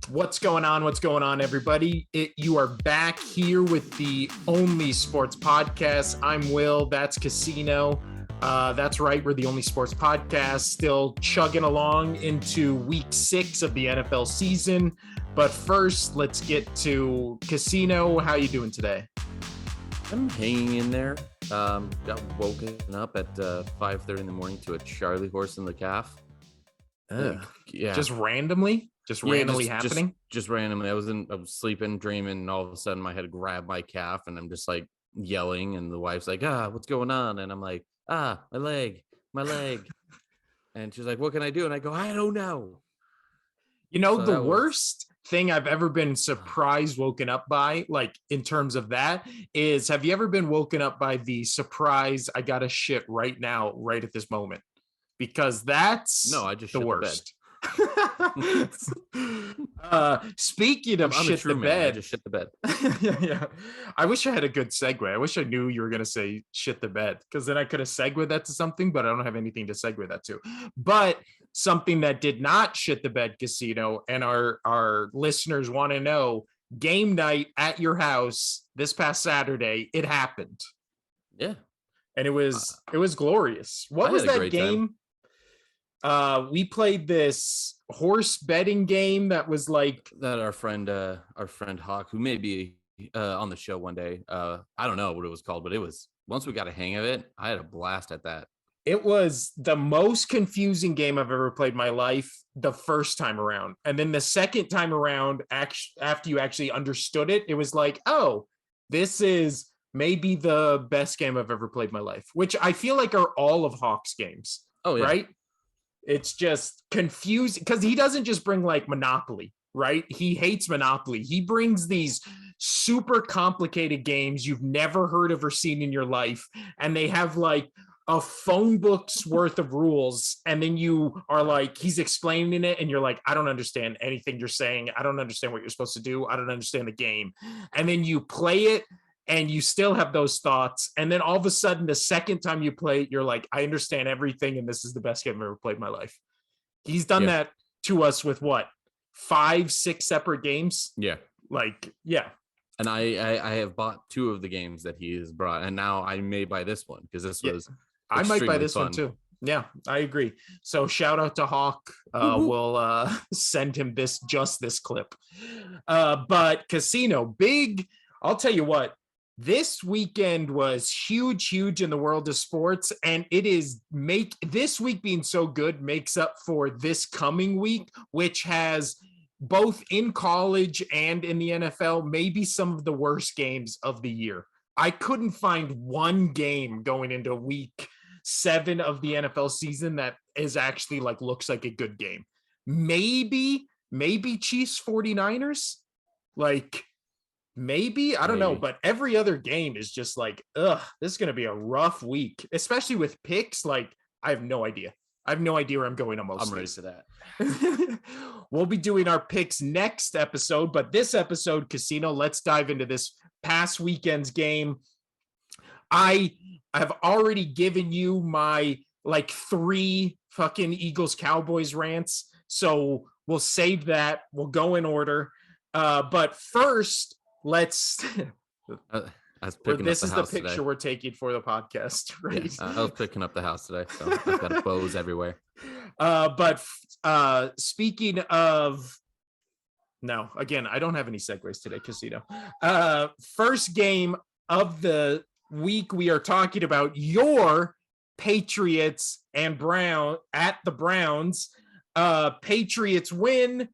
What's going on? What's going on, everybody? You are back here with the Only Sports Podcast. I'm Will. That's Casino. That's right. We're the Only Sports Podcast, still chugging along into week 6 of the NFL season. But first, let's get to Casino. How you doing today? I'm hanging in there. Got woken up at 5:30 in the morning to a Charlie horse in the calf. Yeah. Just randomly happening. Just randomly. I was sleeping, dreaming, and all of a sudden my head grabbed my calf, and I'm just like yelling, and the wife's like, what's going on? And I'm like, my leg. And she's like, what can I do? And I go, I don't know. The worst thing I've ever been surprised woken up by, like in terms of that, is have you ever been woken up by the surprise, I gotta shit right now, right at this moment? Because that's I just the shit worst. Speaking of shit the bed, I just shit the bed. yeah. I wish I had a good segue. I wish I knew you were gonna say shit the bed, because then I could have segued that to something, but I don't have anything to segue that to. But something that did not shit the bed, Casino, and our listeners want to know, game night at your house this past Saturday, it happened. Yeah. And it was glorious. What was that game? We played this horse betting game that was like that our friend Hawk, who may be on the show one day. I don't know what it was called, but it was, once we got a hang of it, I had a blast at that. It was the most confusing game I've ever played in my life the first time around. And then the second time around, after you actually understood it, it was like, oh, this is maybe the best game I've ever played in my life, which I feel like are all of Hawk's games. Oh, yeah. Right? It's just confusing because he doesn't just bring like Monopoly, right? He hates Monopoly. He brings these super complicated games you've never heard of or seen in your life. And they have like a phone book's worth of rules. And then you are like, he's explaining it and you're like, I don't understand anything you're saying. I don't understand what you're supposed to do. I don't understand the game. And then you play it and you still have those thoughts. And then all of a sudden, the second time you play it, you're like, I understand everything. And this is the best game I've ever played in my life. He's done that to us with what? 5-6 separate games? Yeah. Yeah. And I have bought 2 of the games that he has brought. And now I may buy this one because this was I might buy this one too. Yeah, I agree. So shout out to Hawk. We'll send him this clip. But Casino, I'll tell you what, this weekend was huge in the world of sports, and this week being so good makes up for this coming week, which has both in college and in the NFL, maybe some of the worst games of the year. I couldn't find one game going into week 7 of the NFL season that is actually looks like a good game. Maybe Chiefs 49ers, maybe, I don't know, but every other game is just like, this is going to be a rough week, especially with picks. I have no idea. Where I'm going on most. I'm ready for that. We'll be doing our picks next episode, but this episode, Casino, let's dive into this past weekend's game. I have already given you my 3 fucking Eagles Cowboys rants, so we'll save that. We'll go in order. But first, let's. This is the picture today we're taking for the podcast, right? Yeah, I was picking up the house today, so I've got bows everywhere. But speaking of, no, again, I don't have any segues today, Casino. First game of the week, we are talking about your Patriots and the Browns. Patriots win.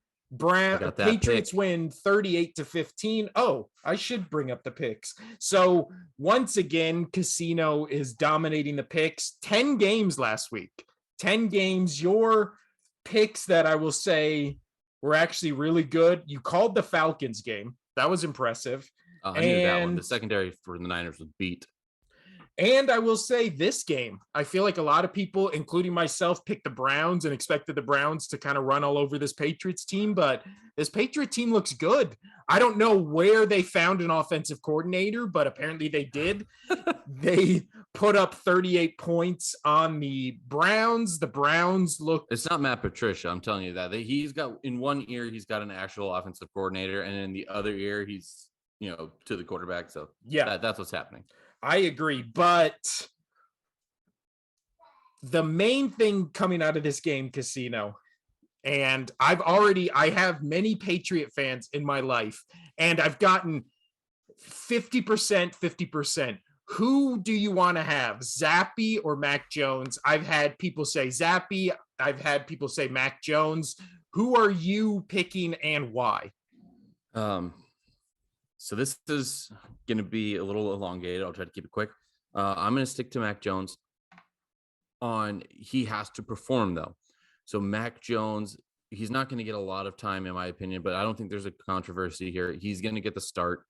Patriots win 38-15. Oh, I should bring up the picks. So once again, Casino is dominating the picks. 10 games last week. 10 games. Your picks that I will say were actually really good. You called the Falcons game. That was impressive. I knew that one. The secondary for the Niners was beat. And I will say this game, I feel like a lot of people, including myself, picked the Browns and expected the Browns to kind of run all over this Patriots team, but this Patriot team looks good. I don't know where they found an offensive coordinator, but apparently they did. They put up 38 points on the Browns. The Browns look. It's not Matt Patricia. I'm telling you that. He's got in one ear, he's got an actual offensive coordinator, and in the other ear, he's to the quarterback. So yeah, that's what's happening. I agree, but the main thing coming out of this game, Casino, and I have many Patriot fans in my life, and I've gotten 50%, 50%. Who do you want to have, Zappe or Mac Jones? I've had people say Zappe. I've had people say Mac Jones. Who are you picking and why? So this is going to be a little elongated. I'll try to keep it quick. I'm going to stick to Mac Jones. He has to perform though. So Mac Jones, he's not going to get a lot of time in my opinion, but I don't think there's a controversy here. He's going to get the start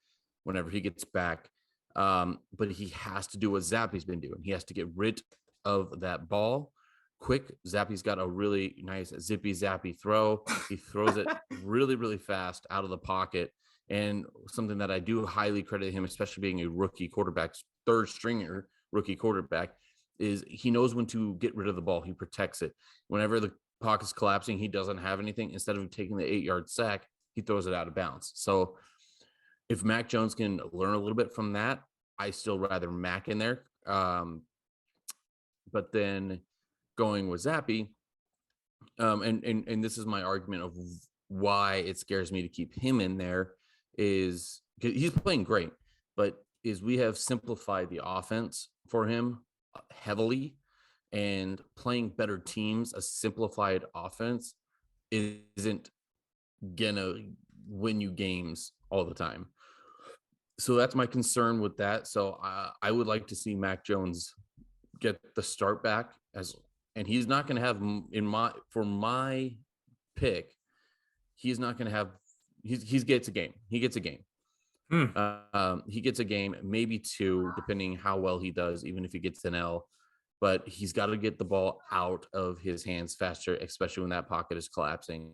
whenever he gets back. But he has to do what Zappe's been doing. He has to get rid of that ball quick. Zappe's got a really nice zippy zappy throw. He throws it really, really fast out of the pocket. And something that I do highly credit him, especially being a rookie quarterback, third stringer rookie quarterback, is he knows when to get rid of the ball. He protects it. Whenever the pocket's collapsing, he doesn't have anything. Instead of taking the 8-yard sack, he throws it out of bounds. So if Mac Jones can learn a little bit from that, I still rather Mac in there. But then going with Zappe, and this is my argument of why it scares me to keep him in there, is because he's playing great, but we have simplified the offense for him heavily, and playing better teams, a simplified offense isn't gonna win you games all the time. So that's my concern with that. So I would like to see Mac Jones get the start back, and he's not going to have for my pick. He's not going to have. He gets a game. He gets a game. He gets a game, maybe two, depending how well he does. Even if he gets an L, but he's got to get the ball out of his hands faster, especially when that pocket is collapsing.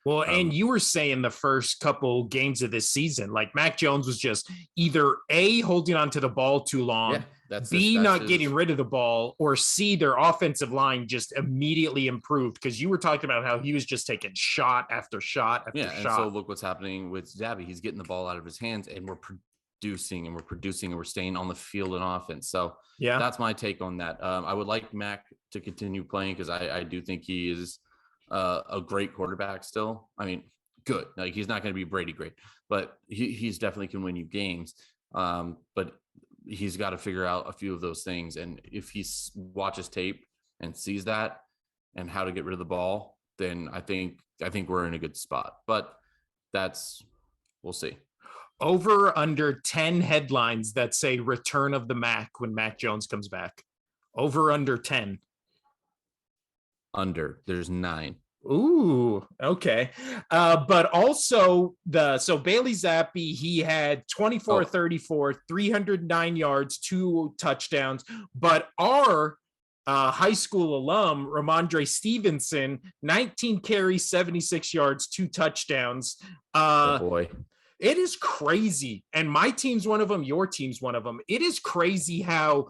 Well, and you were saying the first couple games of this season, like Mac Jones was just either A, holding on to the ball too long, B, not getting rid of the ball, or C, their offensive line just immediately improved, because you were talking about how he was just taking shot after shot after shot. And so look what's happening with Zappe. He's getting the ball out of his hands, and we're producing and we're staying on the field in offense. So yeah, that's my take on that. I would like Mac to continue playing, because I do think he is a great quarterback still. I mean, good. Like, he's not going to be Brady great, but he's definitely can win you games. But he's got to figure out a few of those things. And if he watches tape and sees that and how to get rid of the ball, then I think we're in a good spot. But we'll see. Over under 10 headlines that say return of the Mac when Mac Jones comes back. Over under 10. Under. There's 9. Ooh, okay. But also so Bailey Zappe, he had 24-34, 309 yards, 2 touchdowns. But our high school alum, Ramondre Stevenson, 19 carries, 76 yards, 2 touchdowns. Oh boy. It is crazy. And my team's one of them. Your team's one of them. It is crazy how,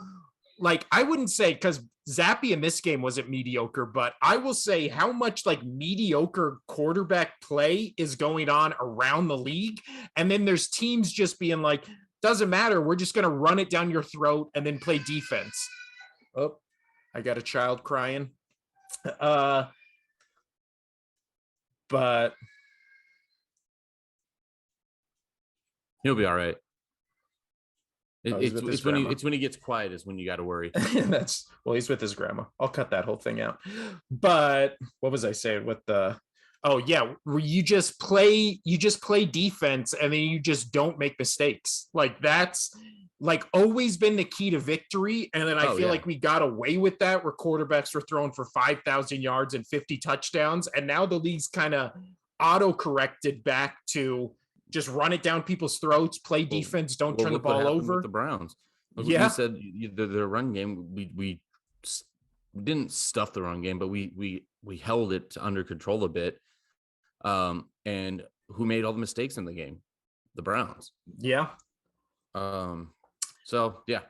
like, I wouldn't say, because Zappe in this game wasn't mediocre, but I will say how much like mediocre quarterback play is going on around the league. And then there's teams just being like, doesn't matter. We're just going to run it down your throat and then play defense. Oh, I got a child crying. But he'll be all right. It's when he gets quiet is when you got to worry. He's with his grandma. I'll cut that whole thing out. But what was I saying with the? Oh yeah, you just play defense, and then you just don't make mistakes. Like, that's like always been the key to victory. And then I feel like we got away with that, where quarterbacks were throwing for 5,000 yards and 50 touchdowns, and now the league's kind of auto-corrected back to just run it down people's throats, play defense, don't turn the ball over. With the Browns, you said the run game, we didn't stuff the run game, but we held it under control a bit. And who made all the mistakes in the game? The Browns. Yeah. So yeah.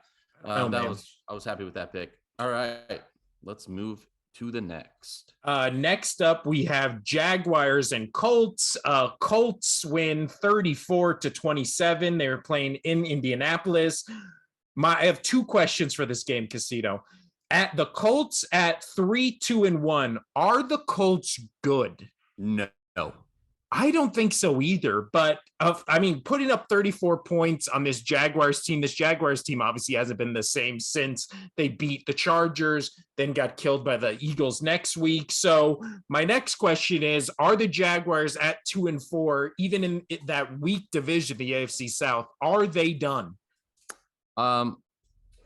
Man. I was happy with that pick. All right, let's move to the next. Next up, we have Jaguars and Colts. Colts win 34-27. They were playing in Indianapolis. I have two questions for this game, Casino. At the Colts at 3-2-1, are the Colts good? No. I don't think so either. But putting up 34 points on this Jaguars team obviously hasn't been the same since they beat the Chargers, then got killed by the Eagles next week. So my next question is, are the Jaguars at 2-4, even in that weak division, the AFC South, are they done?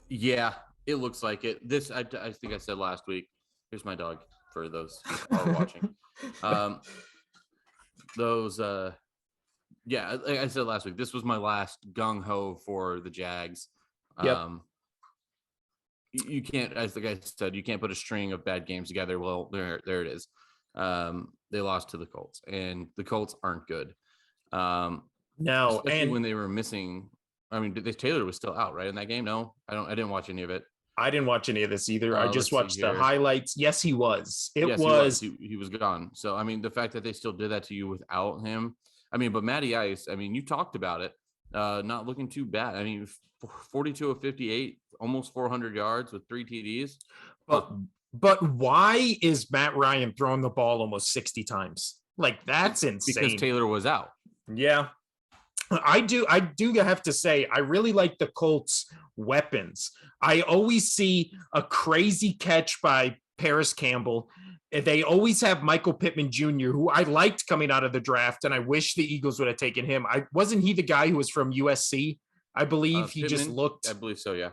Yeah, it looks like it. I think I said last week. Here's my dog for those who are watching. Like I said last week, this was my last gung-ho for the Jags. Yep. You can't, as the guy said, you can't put a string of bad games together. Well, there it is. They lost to the Colts, and the Colts aren't good. No, especially when they were missing. I mean, Taylor was still out, right, in that game? No, I didn't watch any of it. I didn't watch any of this either. I just watched the highlights. Yes, he was. He was gone. So, I mean, the fact that they still did that to you without him. I mean, but Matty Ice, I mean, you talked about it. Not looking too bad. I mean, 42 of 58, almost 400 yards with 3 TDs. But why is Matt Ryan throwing the ball almost 60 times? Like, that's insane. Because Taylor was out. Yeah. I do have to say, I really like the Colts weapons. I always see a crazy catch by Paris Campbell. They always have Michael Pittman Jr., who I liked coming out of the draft, and I wish the Eagles would have taken him. Wasn't he the guy who was from USC? I believe he Pittman, just looked. I believe so, yeah.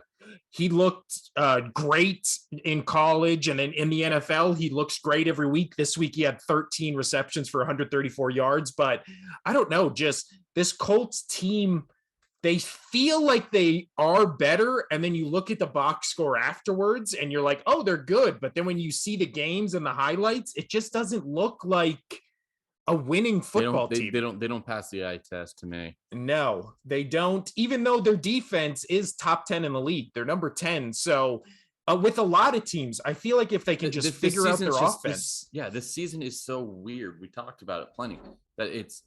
He looked great in college, and then in the NFL, he looks great every week. This week, he had 13 receptions for 134 yards. But I don't know, just this Colts team, they feel like they are better. And then you look at the box score afterwards, and you're like, oh, they're good. But then when you see the games and the highlights, it just doesn't look like a winning football team. They don't pass the eye test to me. No, they don't, even though their defense is top 10 in the league. They're number 10. So with a lot of teams, I feel like if they can just figure out their offense. This season is so weird. We talked about it plenty, that it's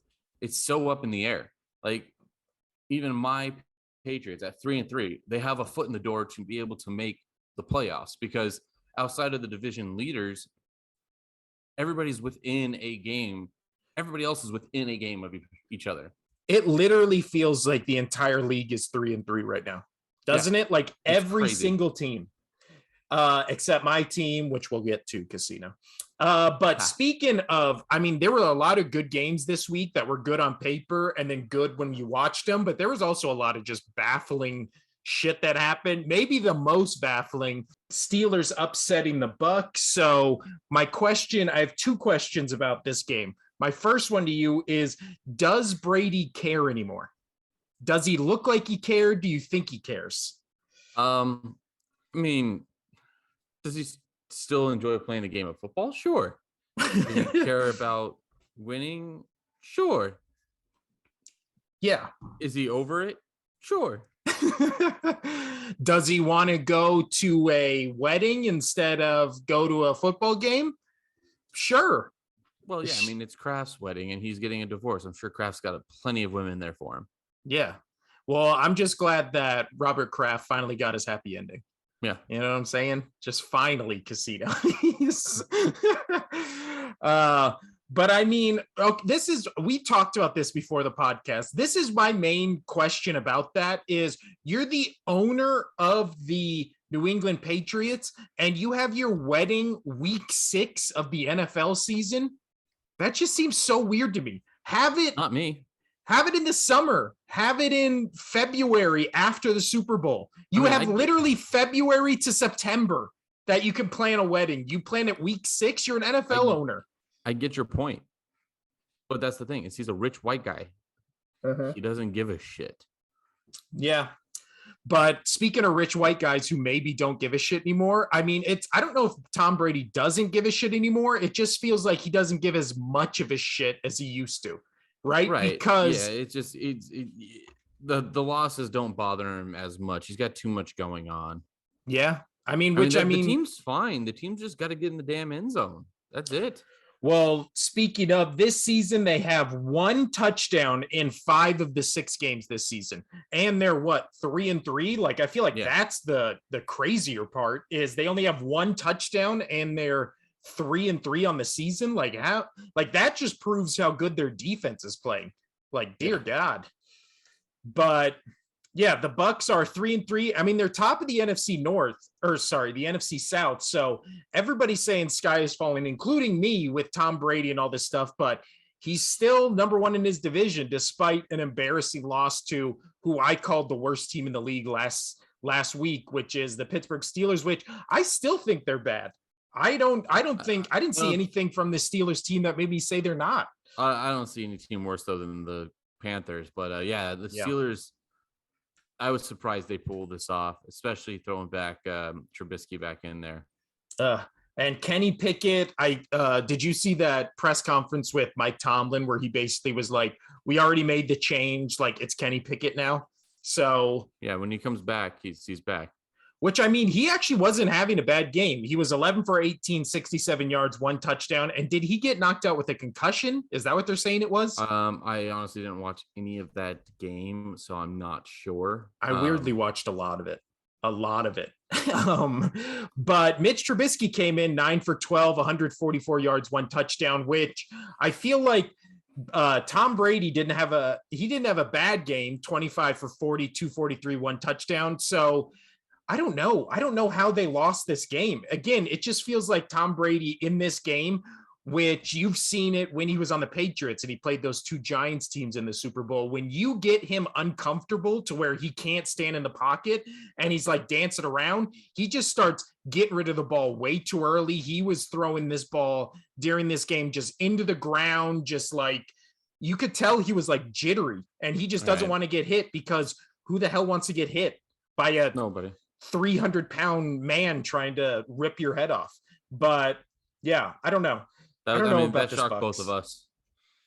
so up in the air. Like, even my Patriots at 3-3, they have a foot in the door to be able to make the playoffs, because outside of the division leaders, everybody's within a game. Everybody else is within a game of each other. It literally feels like the entire league is 3-3 right now, doesn't it? Like every single team, except my team, which we'll get to, Casino. But speaking of, I mean, there were a lot of good games this week that were good on paper and then good when you watched them. But there was also a lot of just baffling shit that happened. Maybe the most baffling, Steelers upsetting the Bucs. So I have 2 questions about this game. My first one to you is, does Brady care anymore? Does he look like he cared? Do you think he cares? I mean, does he still enjoy playing the game of football? Sure. Does he care about winning? Sure. Yeah. Is he over it? Sure. Does he want to go to a wedding instead of go to a football game? Sure. Well, yeah, I mean, it's Kraft's wedding and he's getting a divorce. I'm sure Kraft's got plenty of women there for him. Yeah. Well, I'm just glad that Robert Kraft finally got his happy ending. Yeah. You know what I'm saying? Just finally, Casino. But I mean, we talked about this before the podcast. This is my main question about that is, you're the owner of the New England Patriots and you have your wedding week 6 of the NFL season. That just seems so weird to me. Not me. Have it in the summer. Have it in February after the Super Bowl. You have literally February to September that you can plan a wedding. You plan it week 6. You're an NFL owner. I get your point. But that's the thing, is he's a rich white guy. He doesn't give a shit. Yeah. But speaking of rich white guys who maybe don't give a shit anymore, I mean, I don't know if Tom Brady doesn't give a shit anymore. It just feels like he doesn't give as much of a shit as he used to. Right. Because it's just, the losses don't bother him as much. He's got too much going on. Yeah. The team's fine. The team's just got to get in the damn end zone. That's it. Well, speaking of this season, they have 1 touchdown in 5 of the 6 games this season. And they're 3-3? Like, I feel like that's the crazier part is they only have 1 touchdown and they're 3-3 on the season. Like that just proves how good their defense is playing. Like, dear God. But yeah, the Bucks are 3-3. I mean, they're top of the NFC North, the NFC South. So everybody's saying sky is falling, including me with Tom Brady and all this stuff. But he's still number 1 in his division, despite an embarrassing loss to who I called the worst team in the league last week, which is the Pittsburgh Steelers, which I still think they're bad. I didn't see anything from the Steelers team that made me say they're not. I don't see any team worse though than the Panthers, but the Steelers. I was surprised they pulled this off, especially throwing back Trubisky back in there. And Kenny Pickett, did you see that press conference with Mike Tomlin where he basically was like, "We already made the change, like it's Kenny Pickett now." So yeah, when he comes back, he's back. Which, I mean, he actually wasn't having a bad game. He was 11 for 18, 67 yards, 1 touchdown. And did he get knocked out with a concussion? Is that what they're saying it was? I honestly didn't watch any of that game, so I'm not sure. I weirdly watched a lot of it. But Mitch Trubisky came in 9 for 12, 144 yards, 1 touchdown, which I feel like Tom Brady didn't have a bad game, 25 for 40, 243, 1 touchdown. So I don't know how they lost this game. Again, it just feels like Tom Brady in this game, which you've seen it when he was on the Patriots and he played those 2 Giants teams in the Super Bowl. When you get him uncomfortable to where he can't stand in the pocket and he's like dancing around, he just starts getting rid of the ball way too early. He was throwing this ball during this game just into the ground, just like you could tell he was like jittery and he just doesn't want to get hit because who the hell wants to get hit by nobody 300-pound man trying to rip your head off? But yeah, I don't know. That shocked both of us.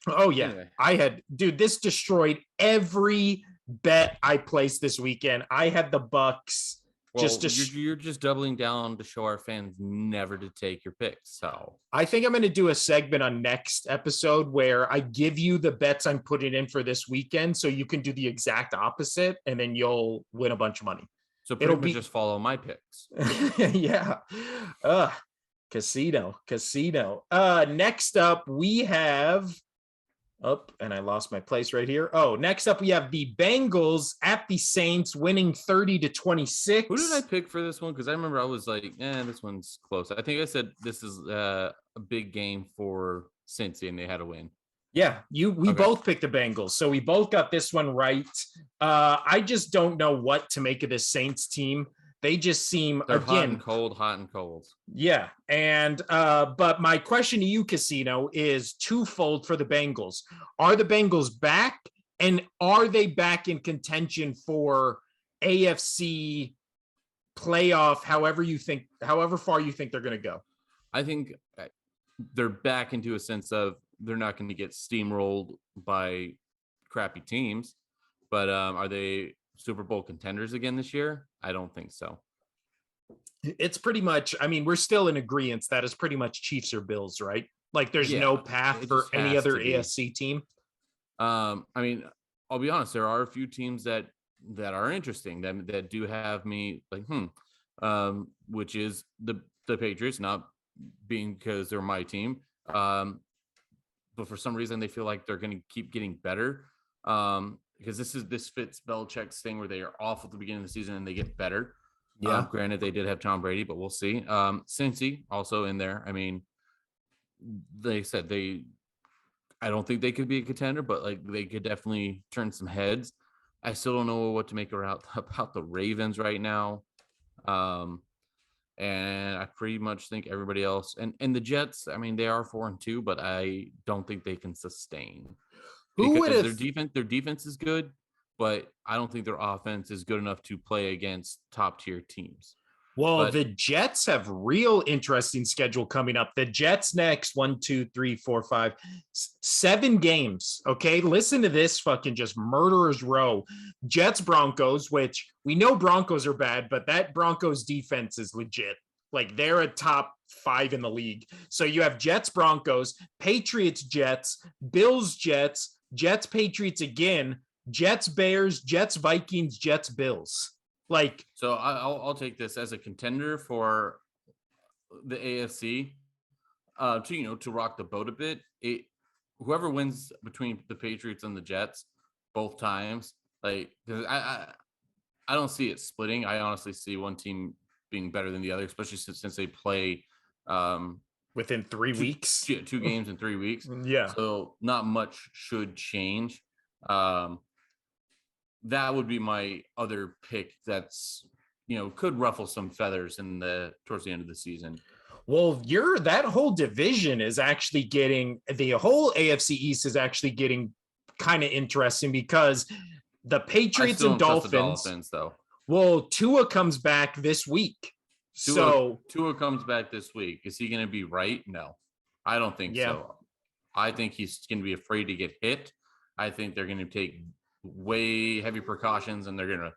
Oh yeah. Anyway. This destroyed every bet I placed this weekend. I had the Bucks. Well, you're just doubling down to show our fans never to take your picks. So I think I'm going to do a segment on next episode where I give you the bets I'm putting in for this weekend, so you can do the exact opposite, and then you'll win a bunch of money. So it'll be just follow my picks. Yeah. Casino. Next up, we have and I lost my place right here. Next up, we have the Bengals at the Saints winning 30-26. Who did I pick for this one? Because I remember I was like, this one's close. I think I said this is a big game for Cincy and they had a win. Yeah, we both picked the Bengals, so we both got this one right. I just don't know what to make of this Saints team. They just seem hot and cold. Yeah. And but my question to you, Casino, is twofold for the Bengals. Are the Bengals back? And are they back in contention for AFC playoff, however far you think they're going to go? I think they're back into a sense of they're not going to get steamrolled by crappy teams. But are they Super Bowl contenders again this year? I don't think so. It's pretty much, I mean, we're still in agreement that is pretty much Chiefs or Bills, right? Like there's no path for any other AFC team. I mean, I'll be honest, there are a few teams that are interesting that do have me like, which is the Patriots, not being because they're my team. But for some reason they feel like they're going to keep getting better. Because this fits Belichick's thing where they are off at the beginning of the season and they get better. Yeah. Granted, they did have Tom Brady, but we'll see. Cincy also in there. I mean, they said I don't think they could be a contender, but like they could definitely turn some heads. I still don't know what to make about the Ravens right now. And I pretty much think everybody else and the Jets, I mean, they are 4-2, but I don't think they can sustain. Their defense is good, but I don't think their offense is good enough to play against top tier teams. Well, But the Jets have real interesting schedule coming up. The Jets next, 7 games. Okay. Listen to this fucking just murderer's row. Jets, Broncos, which we know Broncos are bad, but that Broncos defense is legit. Like they're a top 5 in the league. So you have Jets, Broncos, Patriots, Jets, Bills, Jets, Jets, Patriots again, Jets, Bears, Jets, Vikings, Jets, Bills. Like, so I'll take this as a contender for the AFC to rock the boat a bit. Whoever wins between the Patriots and the Jets both times, like I don't see it splitting. I honestly see one team being better than the other, especially since they play within 3 weeks, 2 games in 3 weeks. Yeah. So not much should change. That would be my other pick. That's could ruffle some feathers towards the end of the season. Well, that whole division is actually getting the whole AFC East is actually getting kind of interesting because the Patriots and Dolphins, though. Well, Tua comes back this week. Tua comes back this week. Is he going to be right? No, I don't think so. I think he's going to be afraid to get hit. I think they're going to take way heavy precautions, and they're going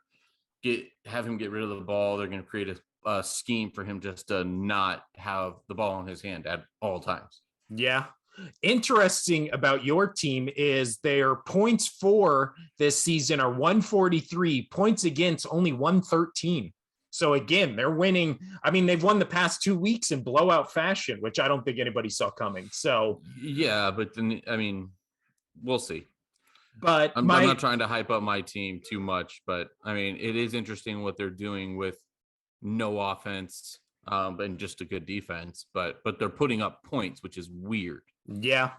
to have him get rid of the ball. They're going to create a scheme for him just to not have the ball in his hand at all times. Yeah. Interesting about your team is their points for this season are 143, points against only 113. So again, they're winning. I mean, they've won the past 2 weeks in blowout fashion, which I don't think anybody saw coming. So yeah, but then, I mean, we'll see. But I'm not trying to hype up my team too much, but I mean, it is interesting what they're doing with no offense and just a good defense, but they're putting up points, which is weird. Yeah.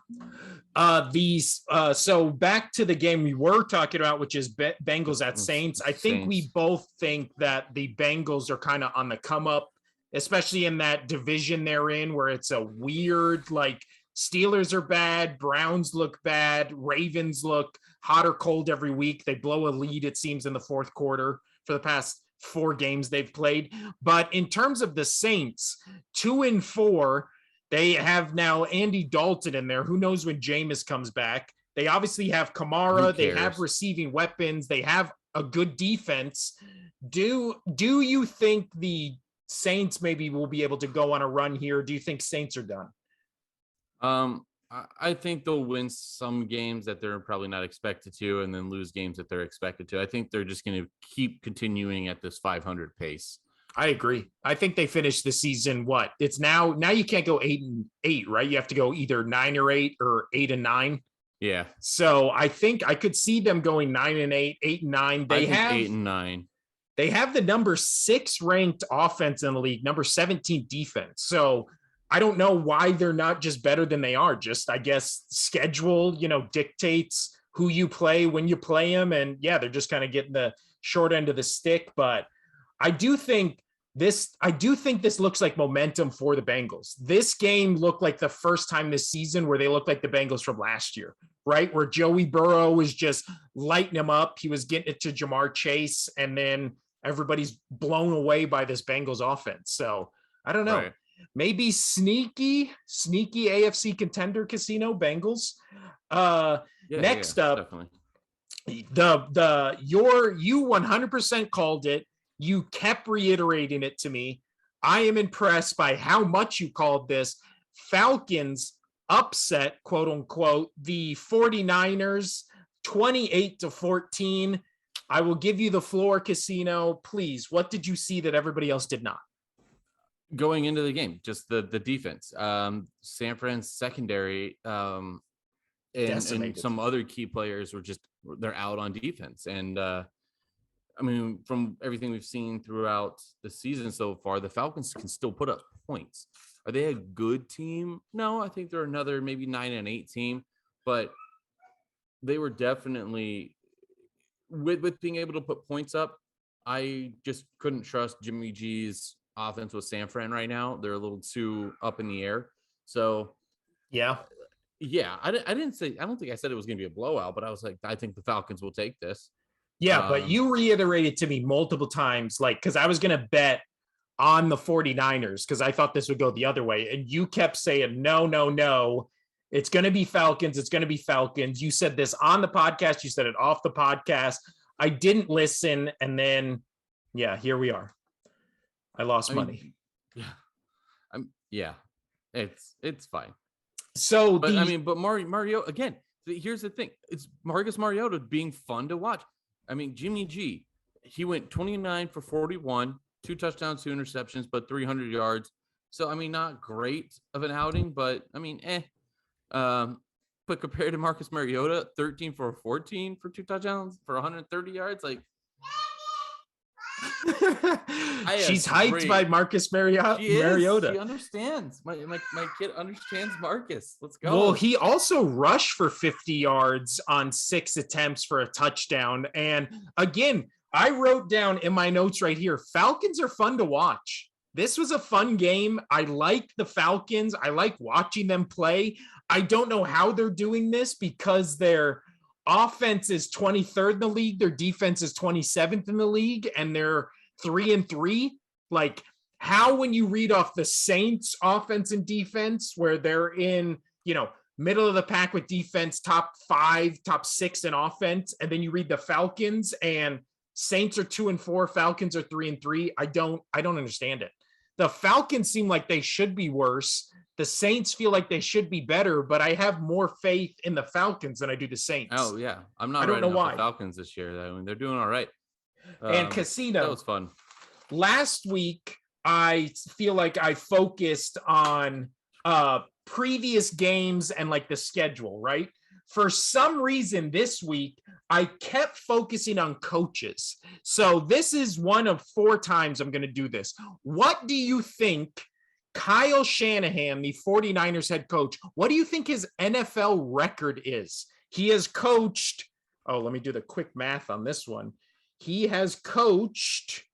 So back to the game we were talking about, which is Bengals at Saints. I think we both think that the Bengals are kind of on the come up, especially in that division they're in, where it's a weird, like, Steelers are bad, Browns look bad, Ravens look hot or cold every week. They blow a lead, it seems, in the fourth quarter for the past 4 games they've played. But in terms of the Saints, 2-4, they have now Andy Dalton in there. Who knows when Jameis comes back? They obviously have Kamara. They have receiving weapons. They have a good defense. Do you think the Saints maybe will be able to go on a run here? Do you think Saints are done? I think they'll win some games that they're probably not expected to, and then lose games that they're expected to. I think they're just going to keep continuing at this 500 pace. I agree. I think they finished the season. What it's now you can't go 8-8, right? You have to go either 9-8 or 8-9. Yeah. So I think I could see them going 9-8, 8-9. They have 8-9. They have the number 6 ranked offense in the league, number 17 defense. So I don't know why they're not just better than they are. Just, I guess, schedule, dictates who you play when you play them. And yeah, they're just kind of getting the short end of the stick. But I do think this looks like momentum for the Bengals. This game looked like the first time this season where they looked like the Bengals from last year, right? Where Joey Burrow was just lighting them up. He was getting it to Jamar Chase, and then everybody's blown away by this Bengals offense. So I don't know. Right. Maybe sneaky AFC contender casino Bengals. Next up, definitely. You 100% called it. You kept reiterating it to me. I am impressed by how much you called this. Falcons upset, quote unquote, the 49ers 28-14. I will give you the floor, Casino. Please, what did you see that everybody else did not? Going into the game, just the defense. San Fran's secondary and some other key players they're out on defense. And I mean, from everything we've seen throughout the season so far, the Falcons can still put up points. Are they a good team? No, I think they're another maybe 9-8 team, but they were definitely with being able to put points up. I just couldn't trust Jimmy G's offense with San Fran right now. They're a little too up in the air. So yeah, I don't think I said it was going to be a blowout, but I was like, I think the Falcons will take this. Yeah, but you reiterated to me multiple times, like, because I was going to bet on the 49ers because I thought this would go the other way. And you kept saying, no, no, no. It's going to be Falcons. It's going to be Falcons. You said this on the podcast. You said it off the podcast. I didn't listen. And then, yeah, here we are. I lost money. Yeah, it's fine. So, but Mario again. Here's the thing: it's Marcus Mariota being fun to watch. I mean, Jimmy G, he went 29 for 41, 2 touchdowns, 2 interceptions, but 300 yards. So I mean, not great of an outing, but I mean, but compared to Marcus Mariota, 13 for 14 for 2 touchdowns for 130 yards, like. She's hyped by Marcus Mariota. She understands. My kid understands Marcus. Let's go. Well, he also rushed for 50 yards on 6 attempts for a touchdown. And again, I wrote down in my notes right here, Falcons are fun to watch. This was a fun game. I like the Falcons. I like watching them play. I don't know how they're doing this because they're offense is 23rd in the league. Their defense is 27th in the league, and they're 3-3. Like, how, when you read off the Saints offense and defense, where they're in, middle of the pack with defense, top 5, top 6 in offense, and then you read the Falcons and Saints are 2-4, Falcons are 3-3. I don't understand it. The Falcons seem like they should be worse. The Saints feel like they should be better, but I have more faith in the Falcons than I do the Saints. Oh yeah, I don't know why the Falcons this year. I mean, they're doing all right. And Casino, that was fun. Last week, I feel like I focused on previous games and like the schedule, right? For some reason this week, I kept focusing on coaches. So this is one of 4 times I'm going to do this. What do you think Kyle Shanahan, the 49ers head coach, what do you think his NFL record is? He has coached, let me do the quick math on this one. He has coached,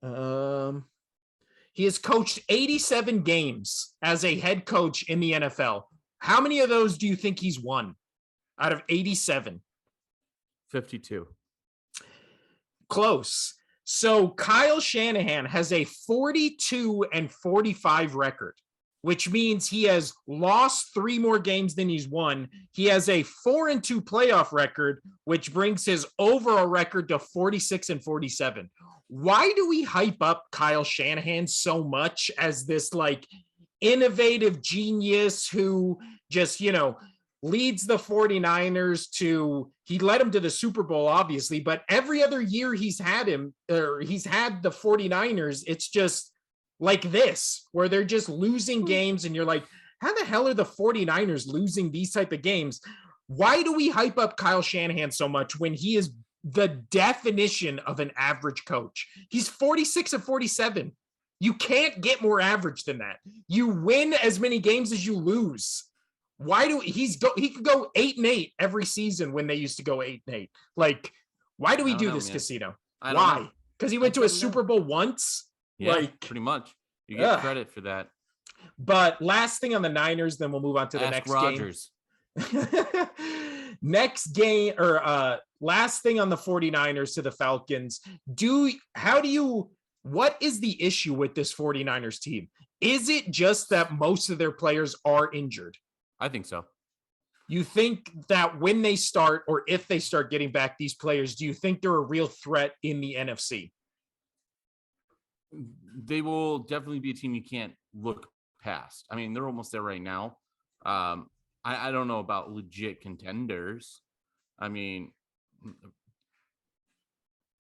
he has coached 87 games as a head coach in the NFL. How many of those do you think he's won out of 87? 52. Close. So Kyle Shanahan has a 42-45 record, which means he has lost 3 more games than he's won. He has a 4-2 playoff record, which brings his overall record to 46-47. Why do we hype up Kyle Shanahan so much as this like innovative genius who just, leads the 49ers to, he led him to the Super Bowl, obviously, but every other year he's had the 49ers, it's just like this, where they're just losing games and you're like, how the hell are the 49ers losing these type of games? Why do we hype up Kyle Shanahan so much when he is the definition of an average coach? He's 46-47. You can't get more average than that. You win as many games as you lose. Why do he could go 8-8 every season when they used to go 8-8? Like, why do we do this, Casino? Why? Because he went to a Super Bowl once? Yeah, pretty much. You get credit for that. But last thing on the Niners, then we'll move on to the next Rodgers. Game. Next game, or last thing on the 49ers to the Falcons. What is the issue with this 49ers team? Is it just that most of their players are injured? I think so. You think that when they start, or if they start getting back these players, do you think they're a real threat in the NFC? They will definitely be a team you can't look past. I mean, they're almost there right now. I don't know about legit contenders. I mean,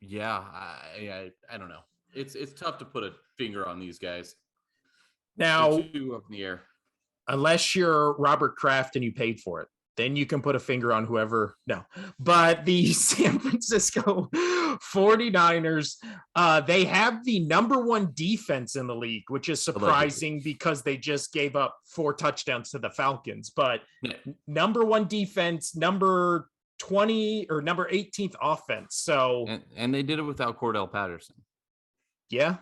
yeah, I don't know. It's tough to put a finger on these guys. Now, they're too up in the air. Unless you're Robert Kraft and you paid for it, then you can put a finger on whoever. No, but the San Francisco 49ers, they have the number 1 defense in the league, which is surprising because they just gave up 4 touchdowns to the Falcons. But number 1 defense, number 20 or number 18th offense. So and they did it without Cordell Patterson. Yeah.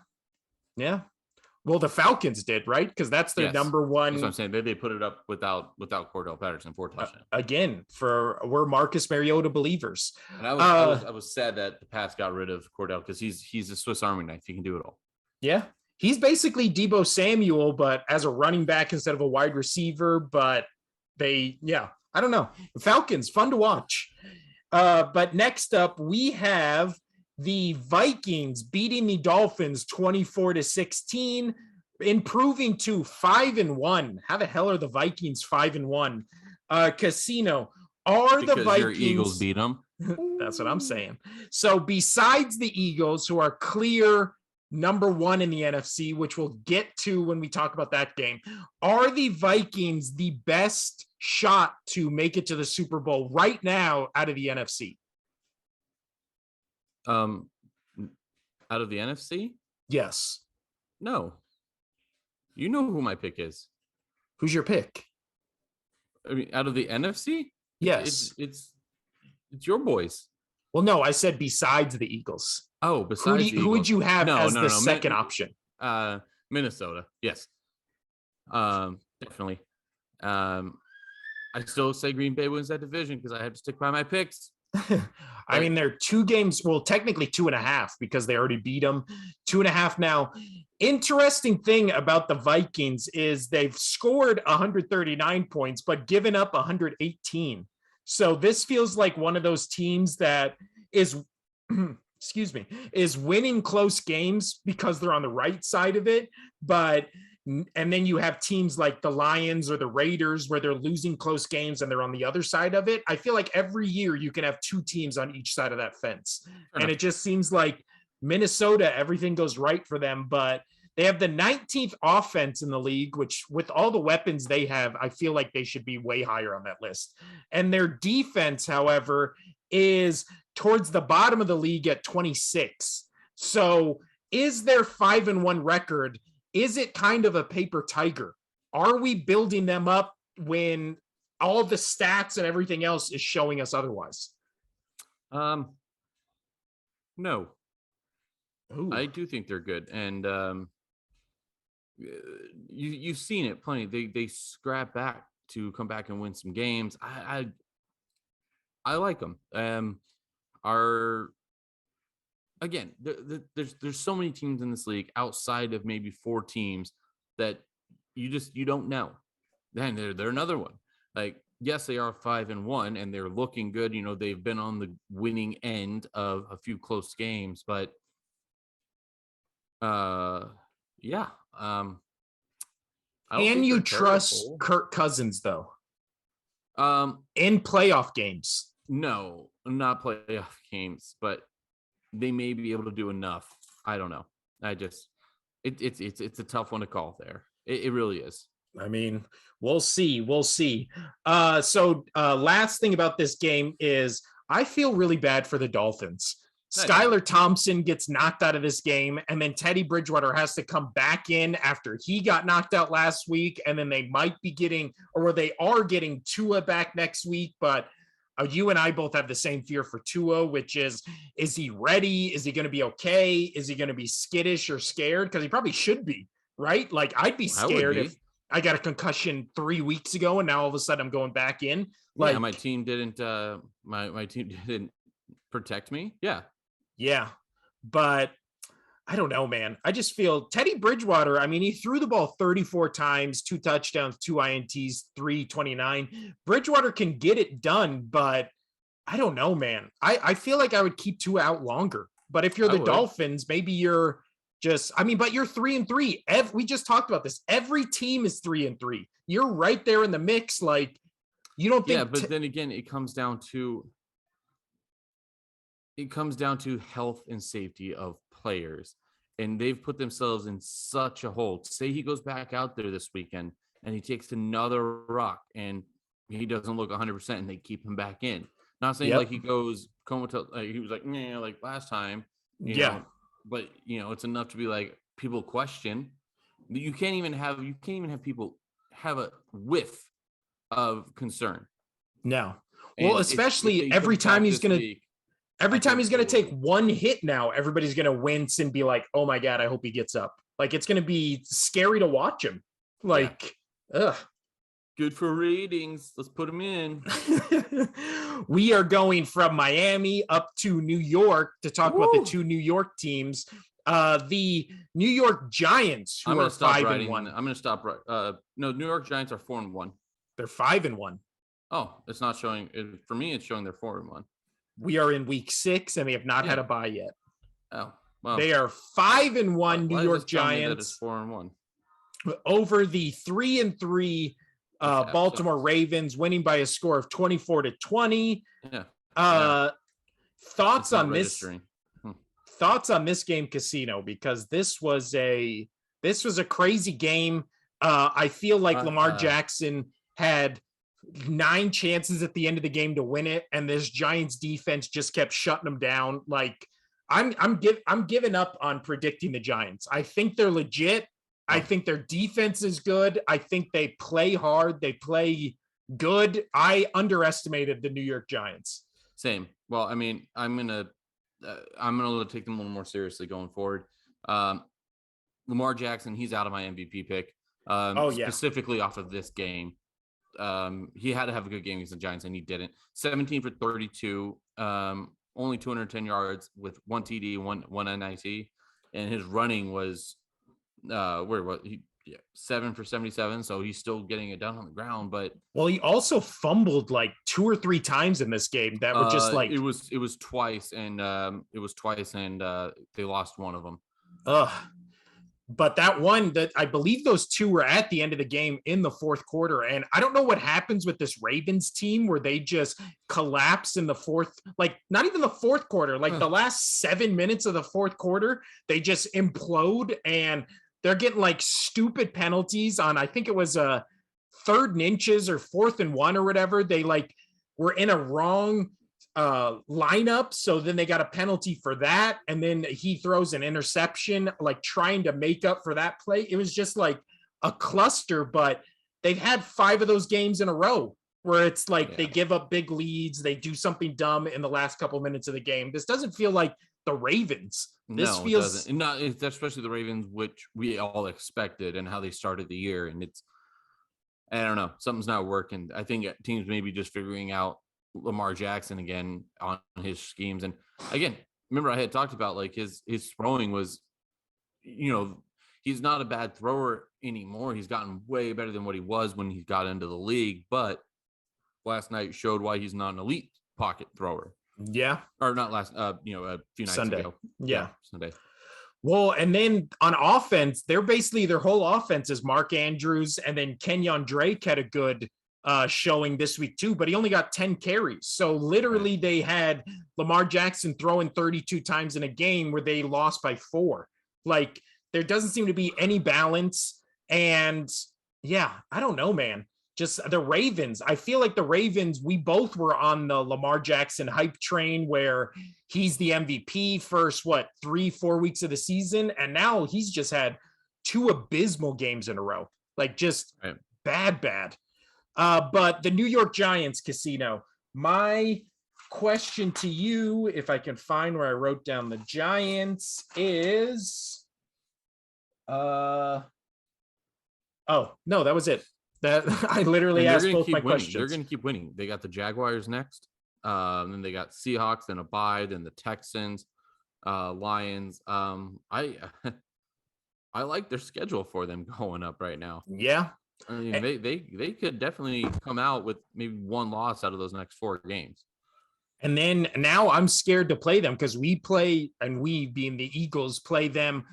Well, the Falcons did, right? Because that's their Yes. number one. That's what I'm saying. They put it up without Cordell Patterson for a touchdown. Again, we're Marcus Mariota believers. And I was sad that the Pats got rid of Cordell because he's a Swiss Army knife. He can do it all. Yeah. He's basically Deebo Samuel, but as a running back instead of a wide receiver. But I don't know. The Falcons, fun to watch. But next up, we have the Vikings beating the Dolphins 24-16, improving to 5-1. How the hell are the Vikings 5-1? Casino, because the Vikings? Your Eagles beat them. That's what I'm saying. So besides the Eagles, who are clear number one in the NFC, which we'll get to when we talk about that game, are the Vikings the best shot to make it to the Super Bowl right now out of the NFC? Out of the NFC? Yes. No. You know who my pick is. Who's your pick? I mean, out of the NFC? Yes. It's your boys. Well, no, I said besides the Eagles. Oh, besides who would you have as the second option? Minnesota. Yes. Definitely. I still say Green Bay wins that division because I have to stick by my picks. I mean, they're 2 games. Well, technically 2.5 because they already beat them. 2.5 now. Interesting thing about the Vikings is they've scored 139 points, but given up 118. So this feels like one of those teams that is, is winning close games because they're on the right side of it. And then you have teams like the Lions or the Raiders where they're losing close games and they're on the other side of it. I feel like every year you can have 2 teams on each side of that fence. And it just seems like Minnesota, everything goes right for them, but they have the 19th offense in the league, which with all the weapons they have, I feel like they should be way higher on that list. And their defense, however, is towards the bottom of the league at 26. So is their 5-1 record, is it kind of a paper tiger? Are we building them up when all the stats and everything else is showing us otherwise? No. Ooh. I do think they're good. And you've seen it plenty. They scrap back to come back and win some games. I like them. Again, there's so many teams in this league outside of maybe 4 teams that you don't know. Then they're another one. Like, yes, they are 5-1 and they're looking good. You know, they've been on the winning end of a few close games, but yeah. Can you trust Kirk Cousins though? In playoff games? No, not playoff games, but they may be able to do enough. I don't know. It's a tough one to call there. It really is. I mean, we'll see. So last thing about this game is I feel really bad for the Dolphins. Skylar Thompson gets knocked out of this game, and then Teddy Bridgewater has to come back in after he got knocked out last week, and then they might be getting, or they are getting Tua back next week, but you and I both have the same fear for Tua, which is he ready? Is he going to be okay? Is he going to be skittish or scared? Because he probably should be, right? Like, I'd be scared if I got a concussion 3 weeks ago and now all of a sudden I'm going back in. Like, yeah, my team didn't my team didn't protect me. Yeah, but I don't know, man. I just feel Teddy Bridgewater, I mean, he threw the ball 34 times, 2 touchdowns, 2 INTs, 329. Bridgewater can get it done, but I don't know, man. I feel like I would keep Tua out longer. But if you're the Dolphins, maybe you're just, I mean, but you're 3-3. We just talked about this. Every team is 3-3. You're right there in the mix. Like, you don't think. Yeah, but then again, it comes down to health and safety of players, and they've put themselves in such a hole. Say he goes back out there this weekend and he takes another rock and he doesn't look 100% and they keep him back in. Not saying like he goes comatose, he was like, nah, like last time, you know, but you know, it's enough to be like, people question. You can't even have people have a whiff of concern. No. Well, especially every time he's going to take one hit now, everybody's going to wince and be like, oh my God, I hope he gets up. Like it's going to be scary to watch him. Like, ugh. Good for ratings. Let's put them in. We are going from Miami up to New York to talk about the two New York teams. The New York Giants, who are 5-1. I'm going to stop. No, New York Giants are 4-1. They're 5-1. Oh, it's not showing. For me, it's showing they're 4-1. We are in week 6, and they have not had a bye yet. Oh, well. They are 5-1. New York Giants 4-1 over the 3-3 Baltimore Ravens, winning by a score of 24-20. Thoughts on this? Thoughts on this game, Casino? Because this was a crazy game. I feel like Lamar Jackson had 9 chances at the end of the game to win it, and this Giants defense just kept shutting them down. Like I'm giving up on predicting the Giants. I think they're legit. I think their defense is good. I think they play hard. They play good. I underestimated the New York Giants. Same. Well, I mean, I'm gonna take them a little more seriously going forward. Lamar Jackson, he's out of my MVP pick. Specifically off of this game. He had to have a good game against the Giants, and he didn't. 17 for 32, only 210 yards with 1 TD, one NIT, and his running was 7 for 77, so he's still getting it done on the ground. But he also fumbled like 2 or 3 times in this game that were just like it was twice, and they lost one of them. But that one, that I believe those 2 were at the end of the game in the fourth quarter. And I don't know what happens with this Ravens team where they just collapse in the fourth, like not even the fourth quarter, like the last 7 minutes of the fourth quarter, they just implode and they're getting like stupid penalties on, I think it was a 3rd and inches or 4th and 1 or whatever. They like were in a wrong lineup, so then they got a penalty for that, and then he throws an interception like trying to make up for that play. It was just like a cluster, but they've had 5 of those games in a row where it's like they give up big leads, they do something dumb in the last couple minutes of the game. This doesn't feel like the Ravens. This feels not, especially the Ravens, which we all expected and how they started the year. And I don't know, something's not working. I think teams maybe just figuring out Lamar Jackson again on his schemes. And again, remember I had talked about like his throwing was, he's not a bad thrower anymore. He's gotten way better than what he was when he got into the league, but last night showed why he's not an elite pocket thrower. Yeah. Or not last, a few nights ago. Yeah. Sunday. Well, and then on offense, they're basically their whole offense is Mark Andrews, and then Kenyon Drake had a good showing this week too, but he only got 10 carries. So literally they had Lamar Jackson throwing 32 times in a game where they lost by 4. Like there doesn't seem to be any balance. And I don't know, man. Just the Ravens. I feel like the Ravens, we both were on the Lamar Jackson hype train where he's the MVP first, 3-4 weeks of the season. And now he's just had 2 abysmal games in a row. Like just bad. But the New York Giants, Casino, my question to you, if I can find where I wrote down the Giants, is no, that was it. That I literally asked both my questions. They're going to keep winning. They got the Jaguars next. Then they got Seahawks, then a bye, then the Texans, Lions. I like their schedule for them going up right now. Yeah. I mean, they could definitely come out with maybe 1 loss out of those next 4 games. And then now I'm scared to play them because we play, and we being the Eagles, play them.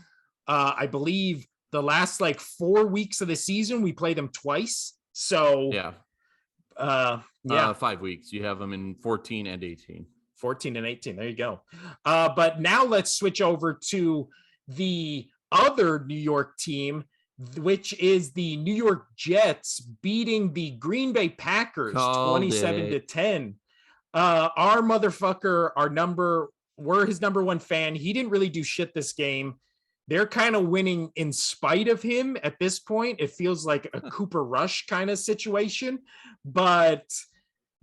I believe the last 4 weeks of the season, we play them twice. So 5 weeks. You have them in 14 and 18. 14 and 18. There you go. But now let's switch over to the other New York team, which is the New York Jets beating the Green Bay Packers 27-10. Our motherfucker, we're his number 1 fan. He didn't really do shit this game. They're kind of winning in spite of him at this point. It feels like a Cooper Rush kind of situation. But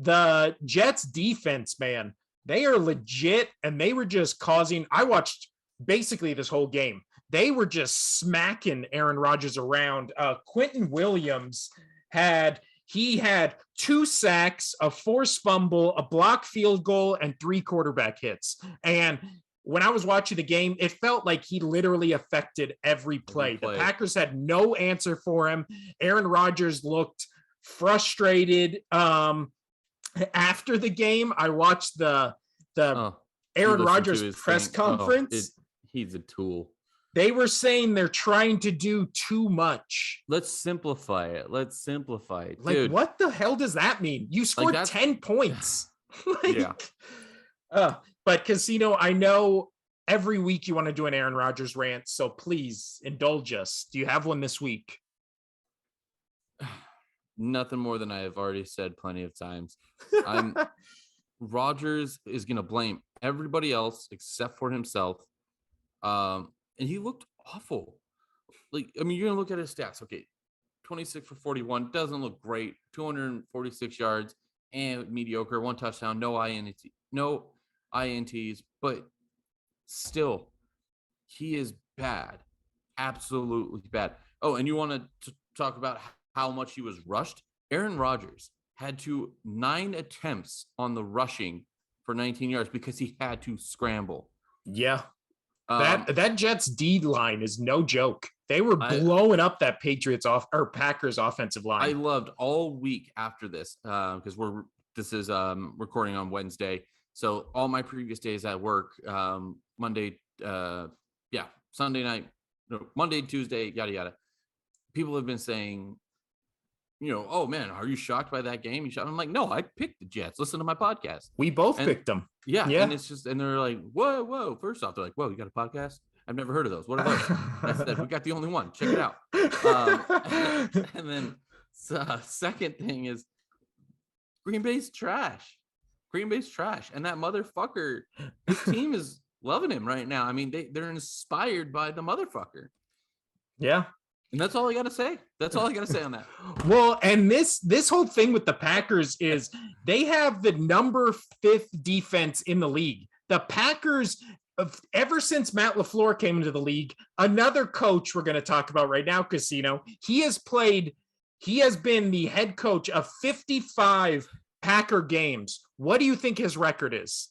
the Jets defense, man, they are legit. And they were just I watched basically this whole game. they were just smacking Aaron Rodgers around. Quentin Williams had 2 sacks, a forced fumble, a blocked field goal, and 3 quarterback hits. And when I was watching the game, it felt like he literally affected every play. The Packers had no answer for him. Aaron Rodgers looked frustrated. After the game, I watched the Aaron Rodgers press conference. He's a tool. They were saying they're trying to do too much. Let's simplify it. Dude. Like, what the hell does that mean? You scored 10 points. Yeah. But Casino, I know every week you want to do an Aaron Rodgers rant, so please indulge us. Do you have one this week? Nothing more than I have already said plenty of times. Rodgers is going to blame everybody else except for himself. And he looked awful. Like, I mean, you're going to look at his stats. Okay, 26 for 41. Doesn't look great. 246 yards and mediocre. 1 touchdown. No INTs. But still, he is bad. Absolutely bad. Oh, and you want to talk about how much he was rushed? Aaron Rodgers had 9 attempts on the rushing for 19 yards because he had to scramble. Yeah. That Jets D line is no joke. They were blowing up that Packers offensive line. I loved all week after this because this is recording on Wednesday. So all my previous days at work, Monday, Sunday night, Monday, Tuesday, yada yada. People have been saying, oh man, are you shocked by that game? I'm like, no, I picked the Jets. Listen to my podcast. We both picked them. Yeah. And it's just, and they're like, whoa. First off, they're like, whoa, you got a podcast? I've never heard of those. What are those? I said, we got the only one. Check it out. And then second thing is Green Bay's trash. And that motherfucker, his team is loving him right now. I mean, they're inspired by the motherfucker. Yeah. And that's all I got to say. That's all I got to say on that. Well, and this whole thing with the Packers is they have the number 5th defense in the league. The Packers, ever since Matt LaFleur came into the league, another coach we're going to talk about right now, Casino, he has been the head coach of 55 Packer games. What do you think his record is?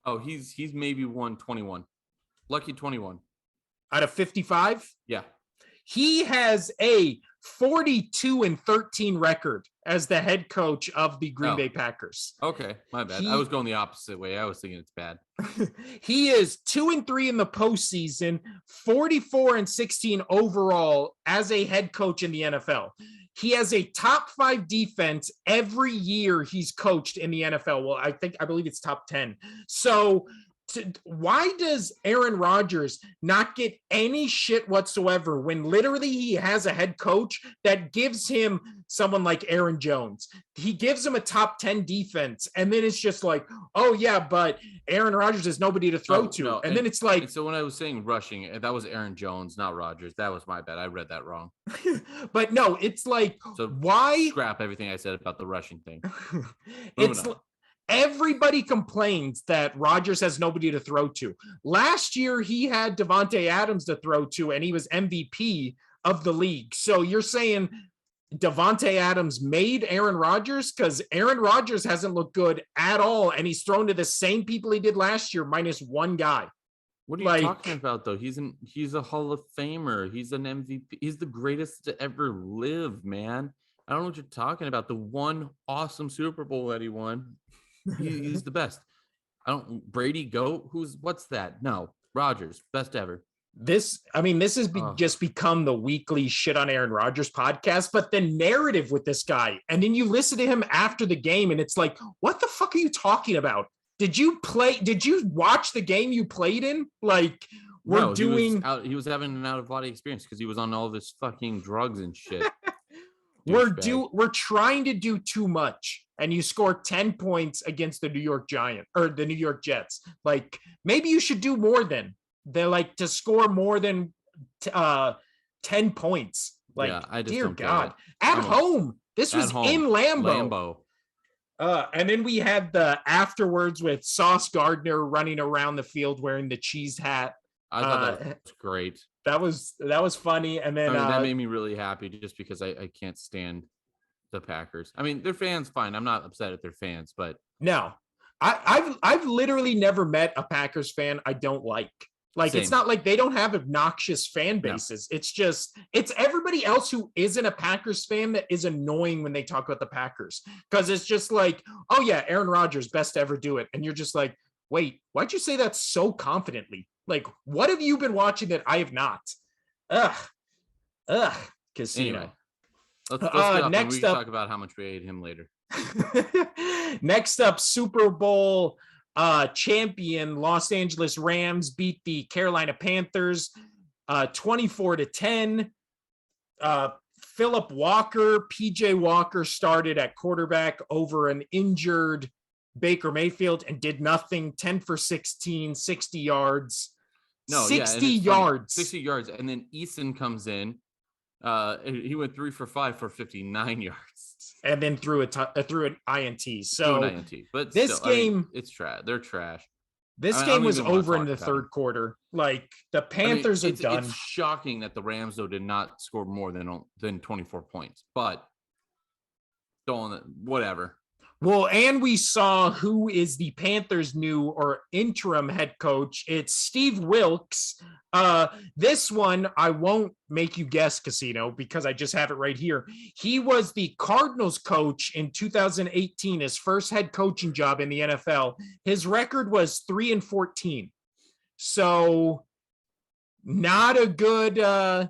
Oh, he's maybe won 21. Lucky 21. Out of 55? Yeah. He has a 42-13 record as the head coach of the Green Bay Packers. Okay, my bad. I was going the opposite way. I was thinking it's bad. He is 2-3 in the postseason, 44-16 overall as a head coach in the NFL. He has a top 5 defense every year he's coached in the NFL. Well, I believe it's top 10. So why does Aaron Rodgers not get any shit whatsoever when literally he has a head coach that gives him someone like Aaron Jones? He gives him a top 10 defense, and then it's just like, oh yeah, but Aaron Rodgers has nobody to throw to. No. And then it's like, so when I was saying rushing, that was Aaron Jones, not Rodgers. That was my bad. I read that wrong. But no, it's like, so why scrap everything I said about the rushing thing? It's everybody complains that Rodgers has nobody to throw to. Last year, he had Davante Adams to throw to, and he was MVP of the league. So you're saying Davante Adams made Aaron Rodgers? Because Aaron Rodgers hasn't looked good at all, and he's thrown to the same people he did last year, minus 1 guy. What are you talking about, though? He's a Hall of Famer. He's an MVP. He's the greatest to ever live, man. I don't know what you're talking about. The one awesome Super Bowl that he won. He's the best. Brady GOAT. What's that? No, Rodgers, best ever. This has just become the weekly shit on Aaron Rodgers podcast, but the narrative with this guy, and then you listen to him after the game and it's like, what the fuck are you talking about? Did you watch the game you played in? Like, he was having an out of body experience because he was on all this fucking drugs and shit. We're trying to do too much, and you score 10 points against the New York Jets. Like, maybe you should do more than they're like to score more than 10 points. Like, yeah, I just dear God, at home. This was in Lambeau. And then we had the afterwards with Sauce Gardner running around the field wearing the cheese hat. I thought that was great. That was funny. And then that made me really happy just because I can't stand the Packers. I mean, they're fans, fine. I'm not upset at their fans, but no, I've literally never met a Packers fan I don't like. Like, Same. It's not like they don't have obnoxious fan No. bases. It's everybody else who isn't a Packers fan that is annoying when they talk about the Packers. Because it's just like, oh yeah, Aaron Rodgers, best to ever do it. And you're just like, wait, why'd you say that so confidently? Like, what have you been watching that I have not? Casino. Anyway, let's get up and next we can up- talk about how much we hate him later. Next up, Super Bowl champion Los Angeles Rams beat the Carolina Panthers 24-10. Philip Walker, PJ Walker started at quarterback over an injured Baker Mayfield and did nothing. 10 for 16, 60 yards. No, 60 yards. 60 yards. And then Eason comes in. He went 3 for 5 for 59 yards. And then threw an INT. So an INT. But this still, game, I mean, it's trash. They're trash. This game was over in the third quarter. Like, the Panthers are done. It's shocking that the Rams, though, did not score more than 24 points. But don't, whatever. Well, and we saw who is the Panthers' new or interim head coach. It's Steve Wilks. This one, I won't make you guess, Casino, because I just have it right here. He was the Cardinals coach in 2018, his first head coaching job in the NFL. His record was 3-14. So not a good, I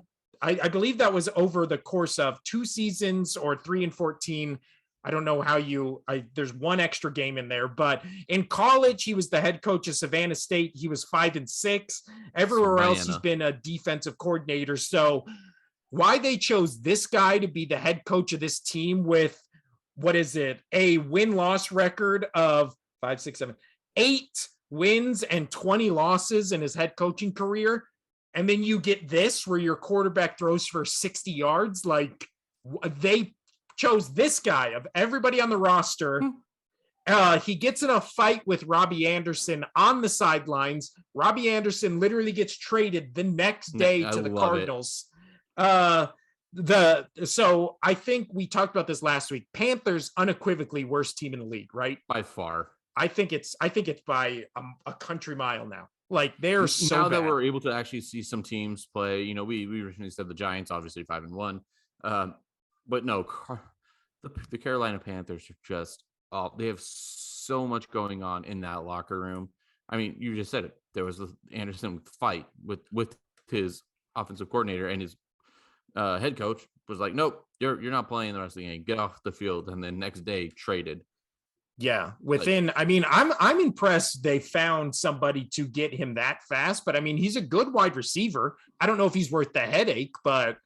believe that was over the course of 2 seasons or 3-14. I don't know how there's one extra game in there, but in college, he was the head coach of Savannah State. He was 5-6. Everywhere else, he's been a defensive coordinator. So why they chose this guy to be the head coach of this team with, what is it? A win-loss record of 5, 6, 7, 8 wins and 20 losses in his head coaching career. And then you get this where your quarterback throws for 60 yards. Like, they chose this guy of everybody on the roster. He gets in a fight with Robbie Anderson on the sidelines. Robbie Anderson literally gets traded the next day to the Cardinals. So I think we talked about this last week. Panthers unequivocally worst team in the league, right? By far. I think it's by a country mile now. Like, they're so now bad. that we're able to actually see some teams play. You know, we originally said the Giants, obviously 5-1, but no, the Carolina Panthers are just they have so much going on in that locker room. I mean, you just said it. There was the Anderson fight with his offensive coordinator, and his head coach was like, "Nope, you're not playing the rest of the game. Get off the field." And then next day traded. Yeah, I mean, I'm impressed they found somebody to get him that fast, but I mean, he's a good wide receiver. I don't know if he's worth the headache, but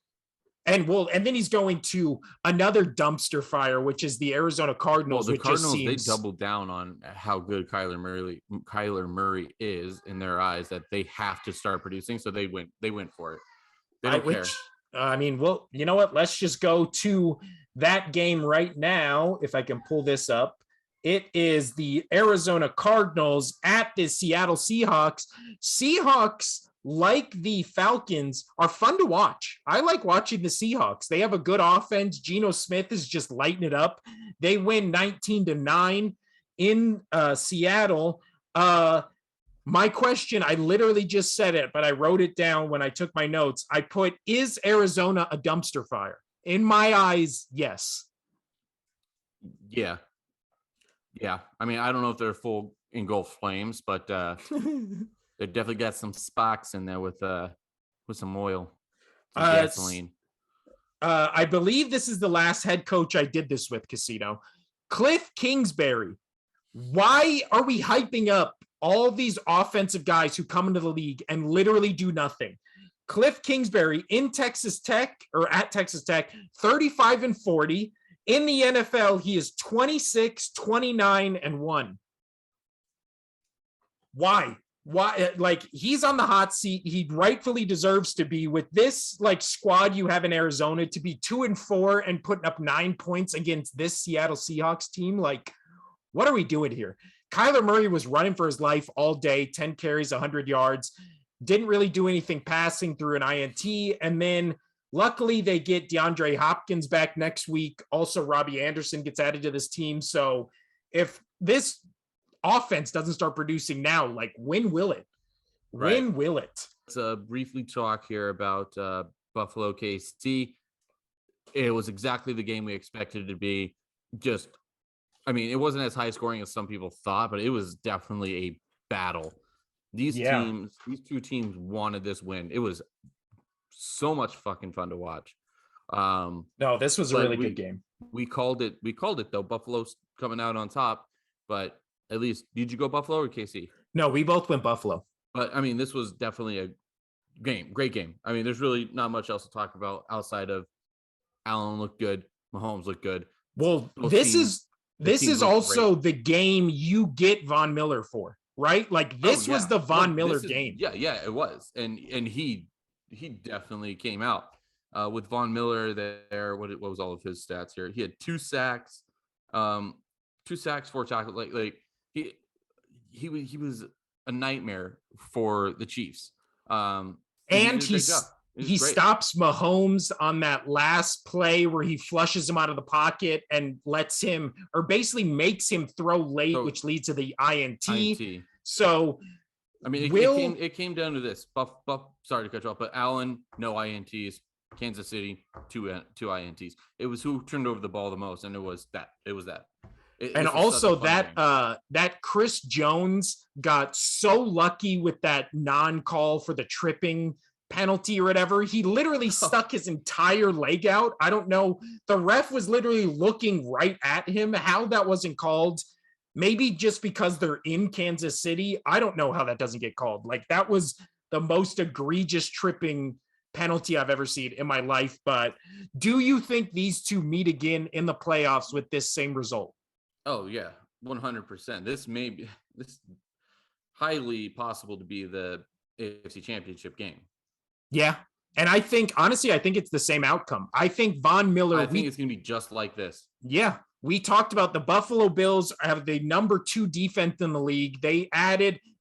and then he's going to another dumpster fire, which is the Arizona Cardinals. Well, the Cardinals, they doubled down on how good Kyler Murray is in their eyes, that they have to start producing. So they went for it. They don't care. I mean, well, you know what? Let's just go to that game right now. If I can pull this up. It is the Arizona Cardinals at the Seattle Seahawks. Seahawks, like the Falcons, are fun to watch. I like watching the Seahawks. They have a good offense. Geno Smith is just lighting it up. They win 19-9 in Seattle. My question, I literally just said it, but I wrote it down when I took my notes. I put, is Arizona a dumpster fire? In my eyes, yes. Yeah. Yeah. I mean, I don't know if they're full engulfed flames, but they definitely got some sparks in there with some oil, some gasoline. I believe this is the last head coach I did this with, Casino. Cliff Kingsbury. Why are we hyping up all these offensive guys who come into the league and literally do nothing? Cliff Kingsbury at Texas Tech, 35-40. In the NFL, he is 26-29-1. Why? Like, he's on the hot seat. He rightfully deserves to be with this squad you have in Arizona to be 2-4 and putting up 9 points against this Seattle Seahawks team. Like, what are we doing here? Kyler Murray was running for his life all day, 10 carries, 100 yards. didn't really do anything passing through an INT. And then luckily they get DeAndre Hopkins back next week. Also, Robbie Anderson gets added to this team. So if this offense doesn't start producing now, like when will it? When will it? Let's briefly talk here about Buffalo KC. It was exactly the game we expected it to be. It wasn't as high scoring as some people thought, but it was definitely a battle. These two teams wanted this win. It was so much fucking fun to watch. No, this was a really good game. We called it though. Buffalo's coming out on top, but at least, did you go Buffalo or KC? No, we both went Buffalo. But this was definitely a great game. There's really not much else to talk about outside of Allen looked good, Mahomes looked good. Well, this is also the game you get Von Miller for, right? Like this was the Von Miller game. Yeah, it was, and he definitely came out with Von Miller there. What was all of his stats here? He had 2 sacks, 4 tackles. Like he was a nightmare for the Chiefs. And he stops Mahomes on that last play where he flushes him out of the pocket and lets him, or basically makes him throw late, which leads to the INT. So, it came down to this. Buff. Sorry to cut you off, but Allen, no INTs. Kansas City, two INTs. It was who turned over the ball the most, and it was that. And also that Chris Jones got so lucky with that non-call for the tripping penalty or whatever. He literally stuck his entire leg out. I don't know. The ref was literally looking right at him. How that wasn't called, maybe just because they're in Kansas City. I don't know how that doesn't get called. Like that was the most egregious tripping penalty I've ever seen in my life. But do you think these two meet again in the playoffs with this same result? Oh yeah, 100%. This highly possible to be the AFC Championship game. Yeah, and I think it's the same outcome. I think Von Miller. I think it's going to be just like this. Yeah, we talked about the Buffalo Bills have the number 2 defense in the league. They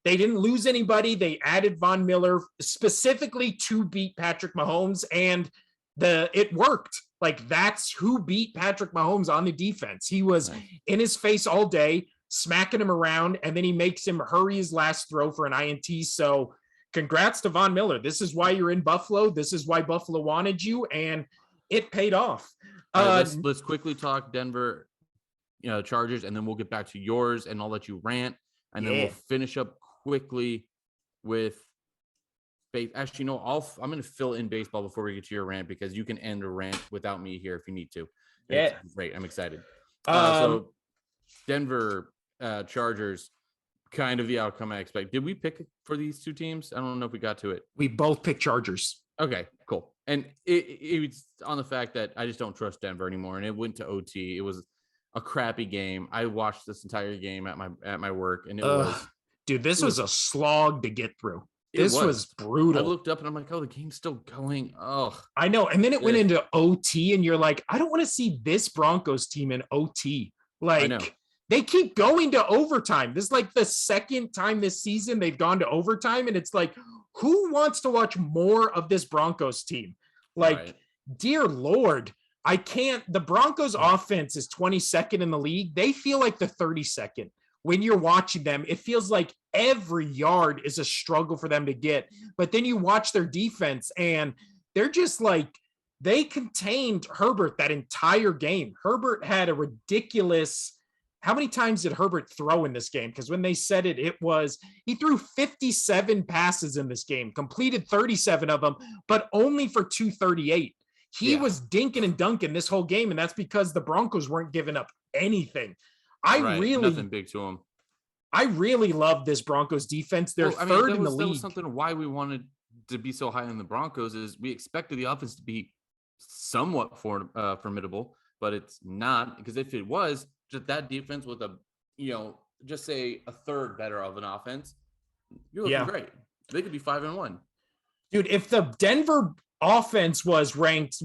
didn't lose anybody. They added Von Miller specifically to beat Patrick Mahomes, and it worked. Like that's who beat Patrick Mahomes on the defense. He was in his face all day, smacking him around, and then he makes him hurry his last throw for an INT. So congrats to Von Miller. This is why you're in Buffalo. This is why Buffalo wanted you, and it paid off. Let's quickly talk Denver Chargers, and then we'll get back to yours, and I'll let you rant, and then we'll finish up quickly with actually, no, I'm going to fill in baseball before we get to your rant because you can end a rant without me here if you need to. Yeah. It's great. I'm excited. So Denver Chargers, kind of the outcome I expect. Did we pick for these two teams? I don't know if we got to it. We both picked Chargers. Okay, cool. And it's on the fact that I just don't trust Denver anymore. And it went to OT. It was a crappy game. I watched this entire game at my work, and this was a slog to get through. This was brutal. I looked up and I'm like, oh, the game's still going. Oh, I know. And then it went into OT, and you're like, I don't want to see this Broncos team in OT. Like, they keep going to overtime. This is like the second time this season they've gone to overtime, and it's like, who wants to watch more of this Broncos team? Like, dear Lord, I can't. The Broncos offense is 22nd in the league. They feel like the 32nd. When you're watching them, it feels like every yard is a struggle for them to get. But then you watch their defense, and they're just like, they contained Herbert that entire game. Herbert had a ridiculous, how many times did Herbert throw in this game? Because when they said it was, he threw 57 passes in this game, completed 37 of them, but only for 238. He was dinking and dunking this whole game, and that's because the Broncos weren't giving up anything. Nothing big to them. I really love this Broncos defense. They're third in the league. That was something why we wanted to be so high on the Broncos is we expected the offense to be somewhat formidable, but it's not, because if it was just that defense with just say a third better of an offense, you're looking great. They could be 5-1. Dude, if the Denver offense was ranked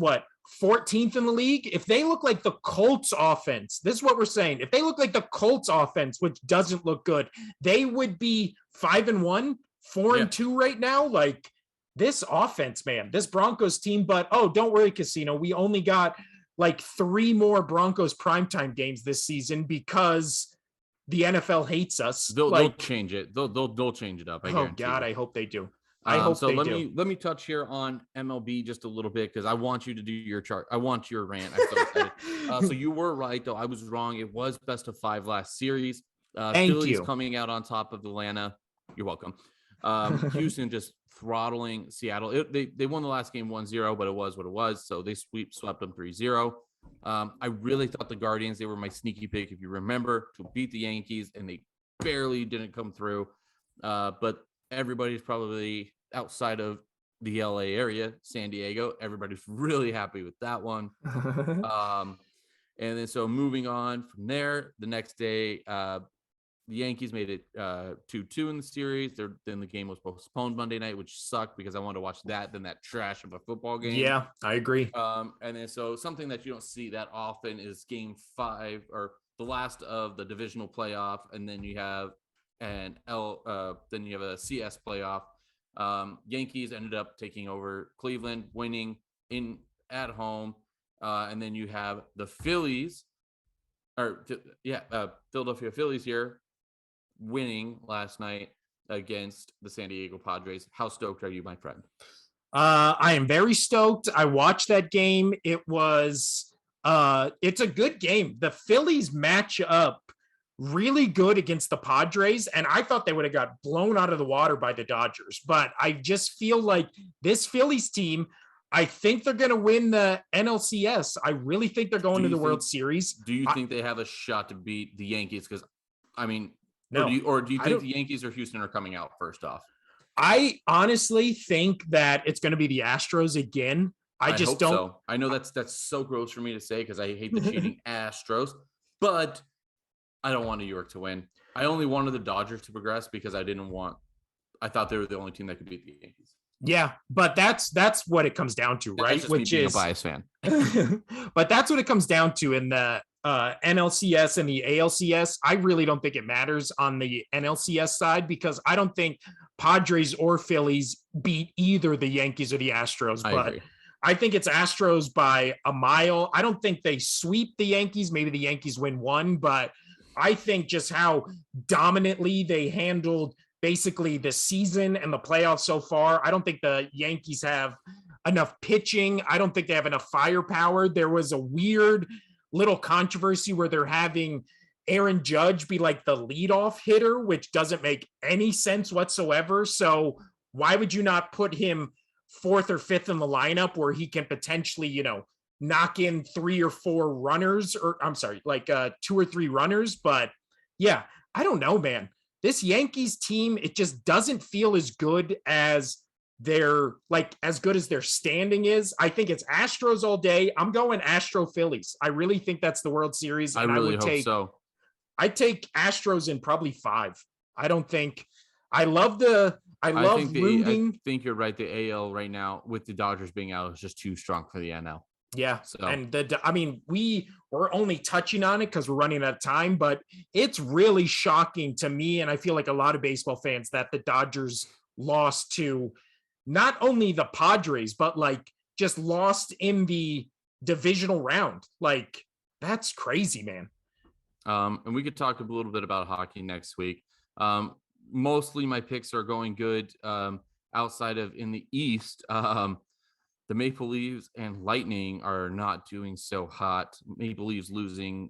14th in the league, if they look like the Colts offense, this is what we're saying. If they look like the Colts offense, which doesn't look good, they would be 5-1, 4-2 right now. Like this offense, man, this Broncos team. But don't worry, Casino. We only got like 3 more Broncos primetime games this season because the NFL hates us. They'll change it. They'll change it up. I guarantee. God, I hope they do. Let me touch here on MLB just a little bit because I want you to do your chart. I want your rant. So you were right though. I was wrong. It was best of 5 last series. Phillies coming out on top of Atlanta. You're welcome. Houston just throttling Seattle. They won the last game 1-0, but it was what it was. So they swept them 3-0. I really thought the Guardians, they were my sneaky pick, if you remember, to beat the Yankees, and they barely didn't come through. But everybody's probably outside of the LA area, San Diego. Everybody's really happy with that one. And then so moving on from there, the next day, the Yankees made it 2-2 in the series. Then the game was postponed Monday night, which sucked because I wanted to watch that than that trash of a football game. Yeah, I agree. And then so something that you don't see that often is game 5 or the last of the divisional playoff, and then you have then you have a CS playoff. Yankees ended up taking over Cleveland, winning at home, and then you have the Phillies, Philadelphia Phillies here winning last night against the San Diego Padres. How stoked are you, my friend? I am very stoked. I watched that game. It's a good game. The Phillies match up really good against the Padres, and I thought they would have got blown out of the water by the Dodgers. But I just feel like this Phillies team, I think they're going to win the NLCS. I really think they're going to the World Series. Do you think they have a shot to beat the Yankees? Because, I mean, no. Or do you think the Yankees or Houston are coming out first off? I honestly think that it's going to be the Astros again. I just don't. So. I know that's so gross for me to say because I hate the cheating Astros, but I don't want New York to win. I only wanted the Dodgers to progress because I thought they were the only team that could beat the Yankees. Yeah, but that's what it comes down to, right? Which is a biased fan. But that's what it comes down to in the NLCS and the ALCS. I really don't think it matters on the NLCS side because I don't think Padres or Phillies beat either the Yankees or the Astros. But I think it's Astros by a mile. I don't think they sweep the Yankees. Maybe the Yankees win 1, but I think just how dominantly they handled basically the season and the playoffs so far. I don't think the Yankees have enough pitching. I don't think they have enough firepower. There was a weird little controversy where they're having Aaron Judge be like the leadoff hitter, which doesn't make any sense whatsoever. So why would you not put him 4th or 5th in the lineup where he can potentially, knock in 3 or 4 runners, or I'm sorry, like 2 or 3 runners. But yeah, I don't know, man. This Yankees team, it just doesn't feel as good as as good as their standing is. I think it's Astros all day. I'm going Astro Phillies. I really think that's the World Series. And I really hope so. I'd take Astros in probably 5. I think rooting. I think you're right. The AL right now with the Dodgers being out is just too strong for the NL. Yeah. So. And we're only touching on it because we're running out of time, but it's really shocking to me. And I feel like a lot of baseball fans that the Dodgers lost to not only the Padres, but just lost in the divisional round. That's crazy, man. And we could talk a little bit about hockey next week. Mostly my picks are going good. Outside of in the East, the Maple Leafs and Lightning are not doing so hot. Maple Leafs losing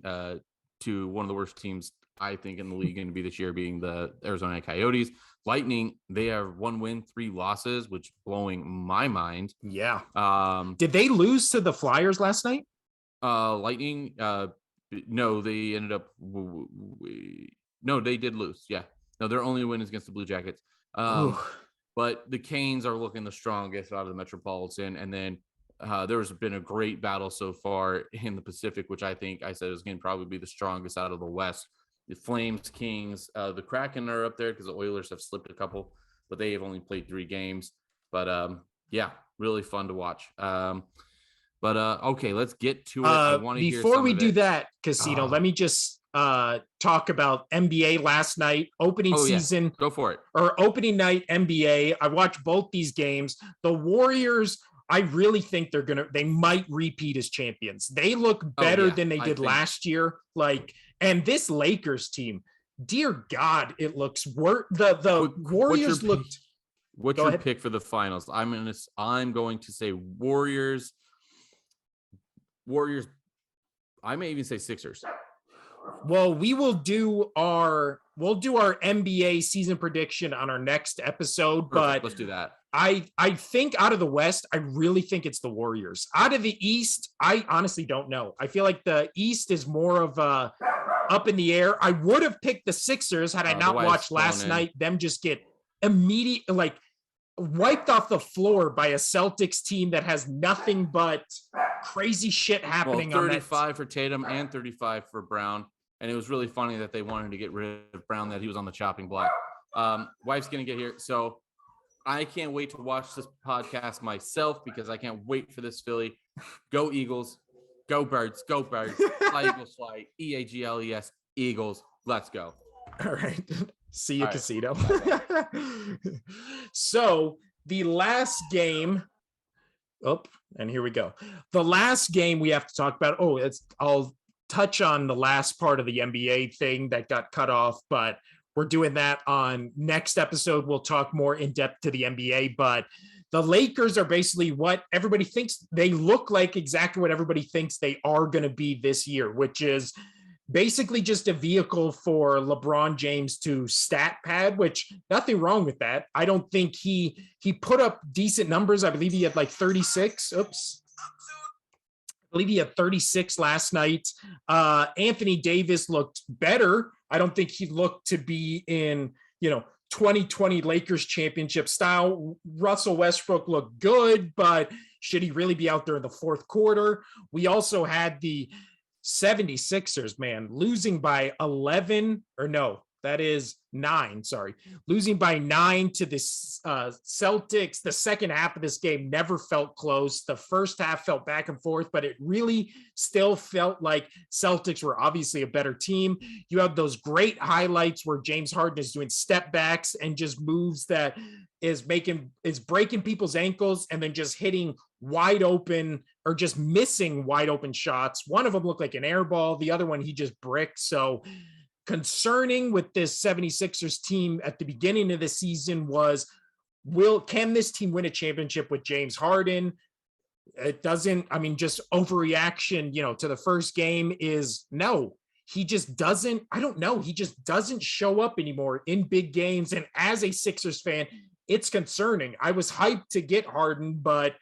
to one of the worst teams, I think, in the league going to be this year, being the Arizona Coyotes. Lightning, they have 1 win, 3 losses, which blowing my mind. Yeah. Did they lose to the Flyers last night? Lightning, no, they ended up. No, they did lose. Yeah. No, their only win is against the Blue Jackets. But the Canes are looking the strongest out of the Metropolitan. And then there's been a great battle so far in the Pacific, which I said is going to probably be the strongest out of the West. The Flames, Kings, the Kraken are up there because the Oilers have slipped a couple, but they have only played 3 games. But yeah, really fun to watch. Okay, let's get to it. I want to hear before we do that, Casino. Let me just talk about NBA last night, opening season. Go for it. Or opening night NBA. I watched both these games. The Warriors, I really think they might repeat as champions. They look better than they did last year. And this Lakers team, dear God, it looks worse. The Warriors looked. What's your pick for the finals? I'm going to say Warriors. I may even say Sixers. Well, we'll do our NBA season prediction on our next episode. Perfect. But let's do that. I think out of the West, I really think it's the Warriors. Out of the East, I honestly don't know. I feel like the East is more of a up in the air. I would have picked the Sixers had I not watched last night. Them just get wiped off the floor by a Celtics team that has nothing but crazy shit happening. 35 for Tatum and 35 for Brown. And it was really funny that they wanted to get rid of Brown, that he was on the chopping block. Wife's going to get here. So I can't wait to watch this podcast myself because I can't wait for this Philly. Go Eagles. Go Birds. Go Birds. Fly Eagles fly. EAGLES. Eagles. Let's go. All right. See you, Casino. So the last game. Oh, and here we go. The last game we have to talk about. I'll touch on the last part of the NBA thing that got cut off, but we're doing that on next episode. We'll talk more in depth to the NBA, but the Lakers are basically what everybody thinks. They look like exactly what everybody thinks they are going to be this year, which is basically just a vehicle for LeBron James to stat pad, which nothing wrong with that. I don't think he put up decent numbers. I believe he had like 36. I believe he had 36 last night. Anthony Davis looked better. I don't think he looked to be in, 2020 Lakers championship style. Russell Westbrook looked good, but should he really be out there in the fourth quarter? We also had the 76ers, man, losing by 11 or no, that is 9. Sorry. Losing by 9 to the Celtics. The second half of this game never felt close. The first half felt back and forth, but it really still felt like Celtics were obviously a better team. You have those great highlights where James Harden is doing step backs and just moves that is breaking people's ankles and then just hitting wide open or just missing wide open shots. One of them looked like an air ball. The other one, he just bricked. So concerning with this 76ers team at the beginning of the season was, can this team win a championship with James Harden? It doesn't, just overreaction, to the first game is no. He just doesn't, I don't know. He just doesn't show up anymore in big games. And as a Sixers fan, it's concerning. I was hyped to get Harden, but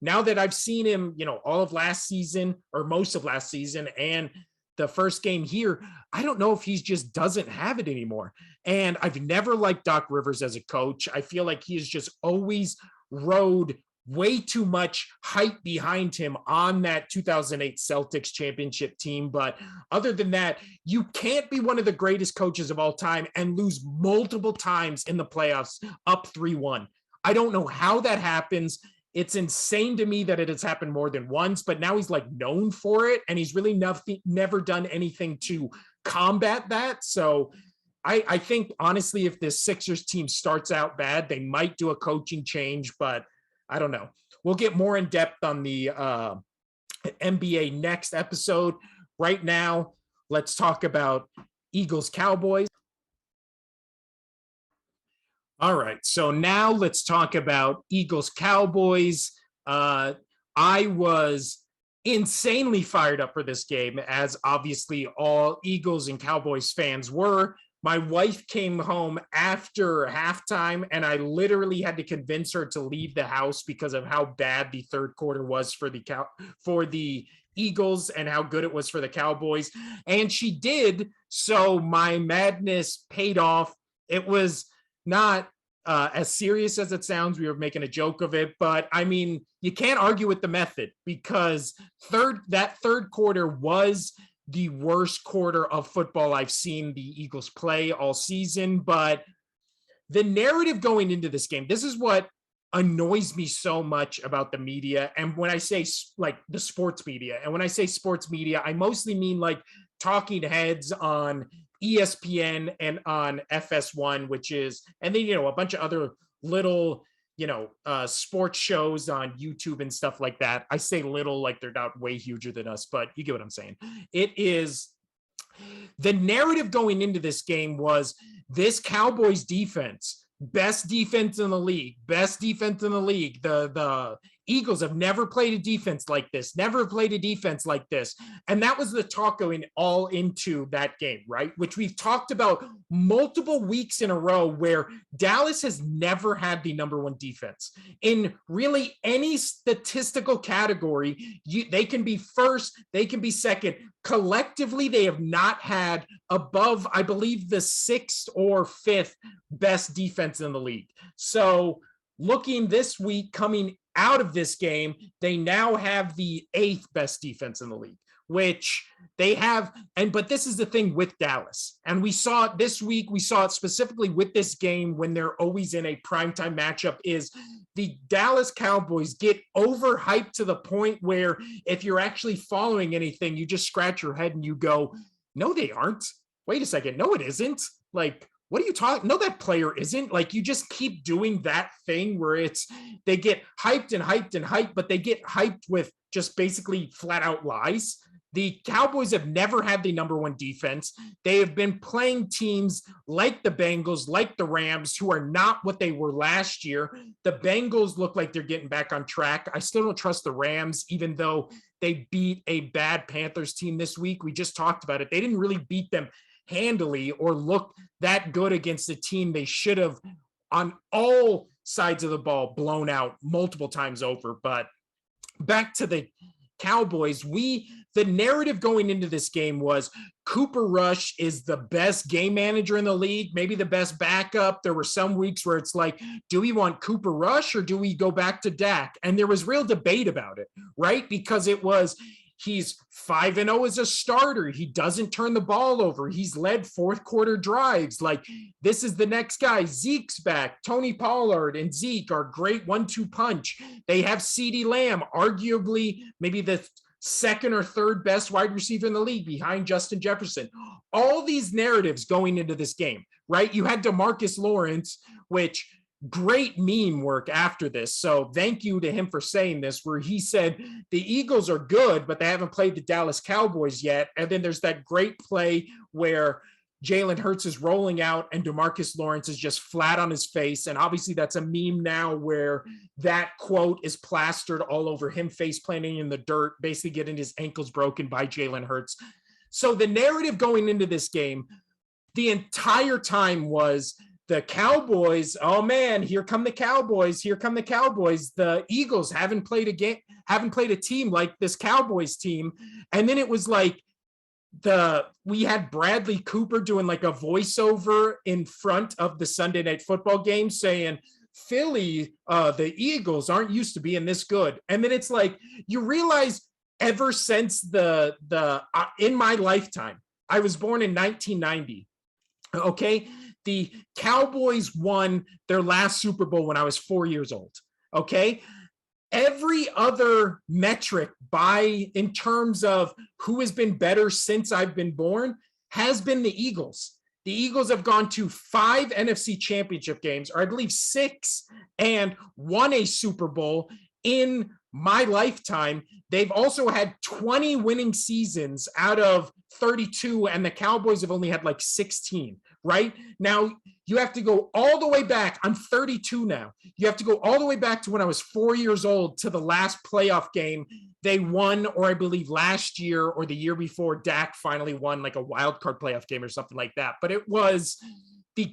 now that I've seen him, all of last season or most of last season and the first game here, I don't know if he just doesn't have it anymore. And I've never liked Doc Rivers as a coach. I feel like he has just always rode way too much hype behind him on that 2008 Celtics championship team. But other than that, you can't be one of the greatest coaches of all time and lose multiple times in the playoffs up 3-1. I don't know how that happens. It's insane to me that it has happened more than once, but now he's known for it and he's really never done anything to combat that. So I think honestly, if this Sixers team starts out bad, they might do a coaching change, but I don't know. We'll get more in depth on the NBA next episode. Right now, let's talk about Eagles Cowboys. All right, so now let's talk about Eagles Cowboys. I was insanely fired up for this game, as obviously all Eagles and Cowboys fans were. My wife came home after halftime, and I literally had to convince her to leave the house because of how bad the third quarter was for the Eagles and how good it was for the Cowboys. And she did, so my madness paid off. It was not as serious as it sounds. We were making a joke of it, but you can't argue with the method because that third quarter was the worst quarter of football I've seen the Eagles play all season. But the narrative going into this game, this is what annoys me so much about the media. And when I say like the sports media, and when I say sports media, I mostly mean like talking heads on ESPN and on FS1, which is, and then, a bunch of other little, sports shows on YouTube and stuff like that. I say little, like they're not way huger than us, but you get what I'm saying. It is, the narrative going into this game was this Cowboys defense, best defense in the league, best defense in the league. The Eagles have never played a defense like this, never played a defense like this. And that was the talk going all into that game, right? Which we've talked about multiple weeks in a row, where Dallas has never had the number one defense in really any statistical category. They can be first, they can be second. Collectively, they have not had above, I believe, the sixth or fifth best defense in the league. So looking this week, coming out of this game, they now have the eighth best defense in the league, which they have. But this is the thing with Dallas. And we saw it this week. We saw it specifically with this game when they're always in a primetime matchup, is the Dallas Cowboys get overhyped to the point where if you're actually following anything, you just scratch your head and you go, no, they aren't. Wait a second. No, it isn't. Like, what are you talking? No, that player isn't. Like, you just keep doing that thing where they get hyped and hyped and hyped, but they get hyped with just basically flat out lies. The Cowboys have never had the number one defense. They have been playing teams like the Bengals, like the Rams, who are not what they were last year. The Bengals look like they're getting back on track. I still don't trust the Rams, even though they beat a bad Panthers team this week. We just talked about it. They didn't really beat them handily or look that good against a team they should have, on all sides of the ball, blown out multiple times over. But back to the Cowboys, the narrative going into this game was Cooper Rush is the best game manager in the league, maybe the best backup. There were some weeks where it's like, do we want Cooper Rush or do we go back to Dak? And there was real debate about it, right? Because it was, he's 5-0 as a starter. He doesn't turn the ball over. He's led fourth quarter drives. Like, this is the next guy. Zeke's back. Tony Pollard and Zeke are great 1-2 punch. They have CeeDee Lamb, arguably maybe the second or third best wide receiver in the league behind Justin Jefferson. All these narratives going into this game, right? You had DeMarcus Lawrence, which great meme work after this. So thank you to him for saying this, where he said the Eagles are good, but they haven't played the Dallas Cowboys yet. And then there's that great play where Jalen Hurts is rolling out and DeMarcus Lawrence is just flat on his face. And obviously that's a meme now where that quote is plastered all over him, face planting in the dirt, basically getting his ankles broken by Jalen Hurts. So the narrative going into this game the entire time was the Cowboys, oh man, here come the Cowboys, here come the Cowboys. The Eagles haven't played a team like this Cowboys team. And then it was like, we had Bradley Cooper doing like a voiceover in front of the Sunday Night Football game saying, Philly, the Eagles aren't used to being this good. And then it's like, you realize ever since in my lifetime, I was born in 1990. Okay. The Cowboys won their last Super Bowl when I was 4 years old. Okay. Every other metric in terms of who has been better since I've been born has been the Eagles. The Eagles have gone to 5 NFC championship games, or I believe 6, and won a Super Bowl in my lifetime. They've also had 20 winning seasons out of 32, and the Cowboys have only had like 16. Right now, you have to go all the way back. I'm 32 now. You have to go all the way back to when I was 4 years old to the last playoff game they won, or I believe last year or the year before, Dak finally won like a wild card playoff game or something like that. But it was the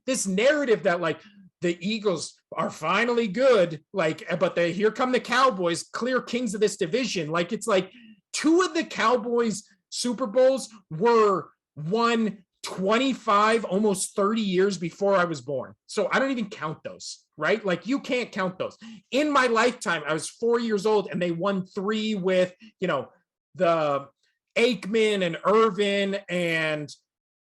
this narrative that like the Eagles are finally good, like, but here come the Cowboys, clear kings of this division. Like, it's like 2 of the Cowboys Super Bowls were won 25, almost 30 years before I was born. So I don't even count those, right? Like, you can't count those. In my lifetime, I was 4 years old and they won 3 with, the Aikman and Irvin and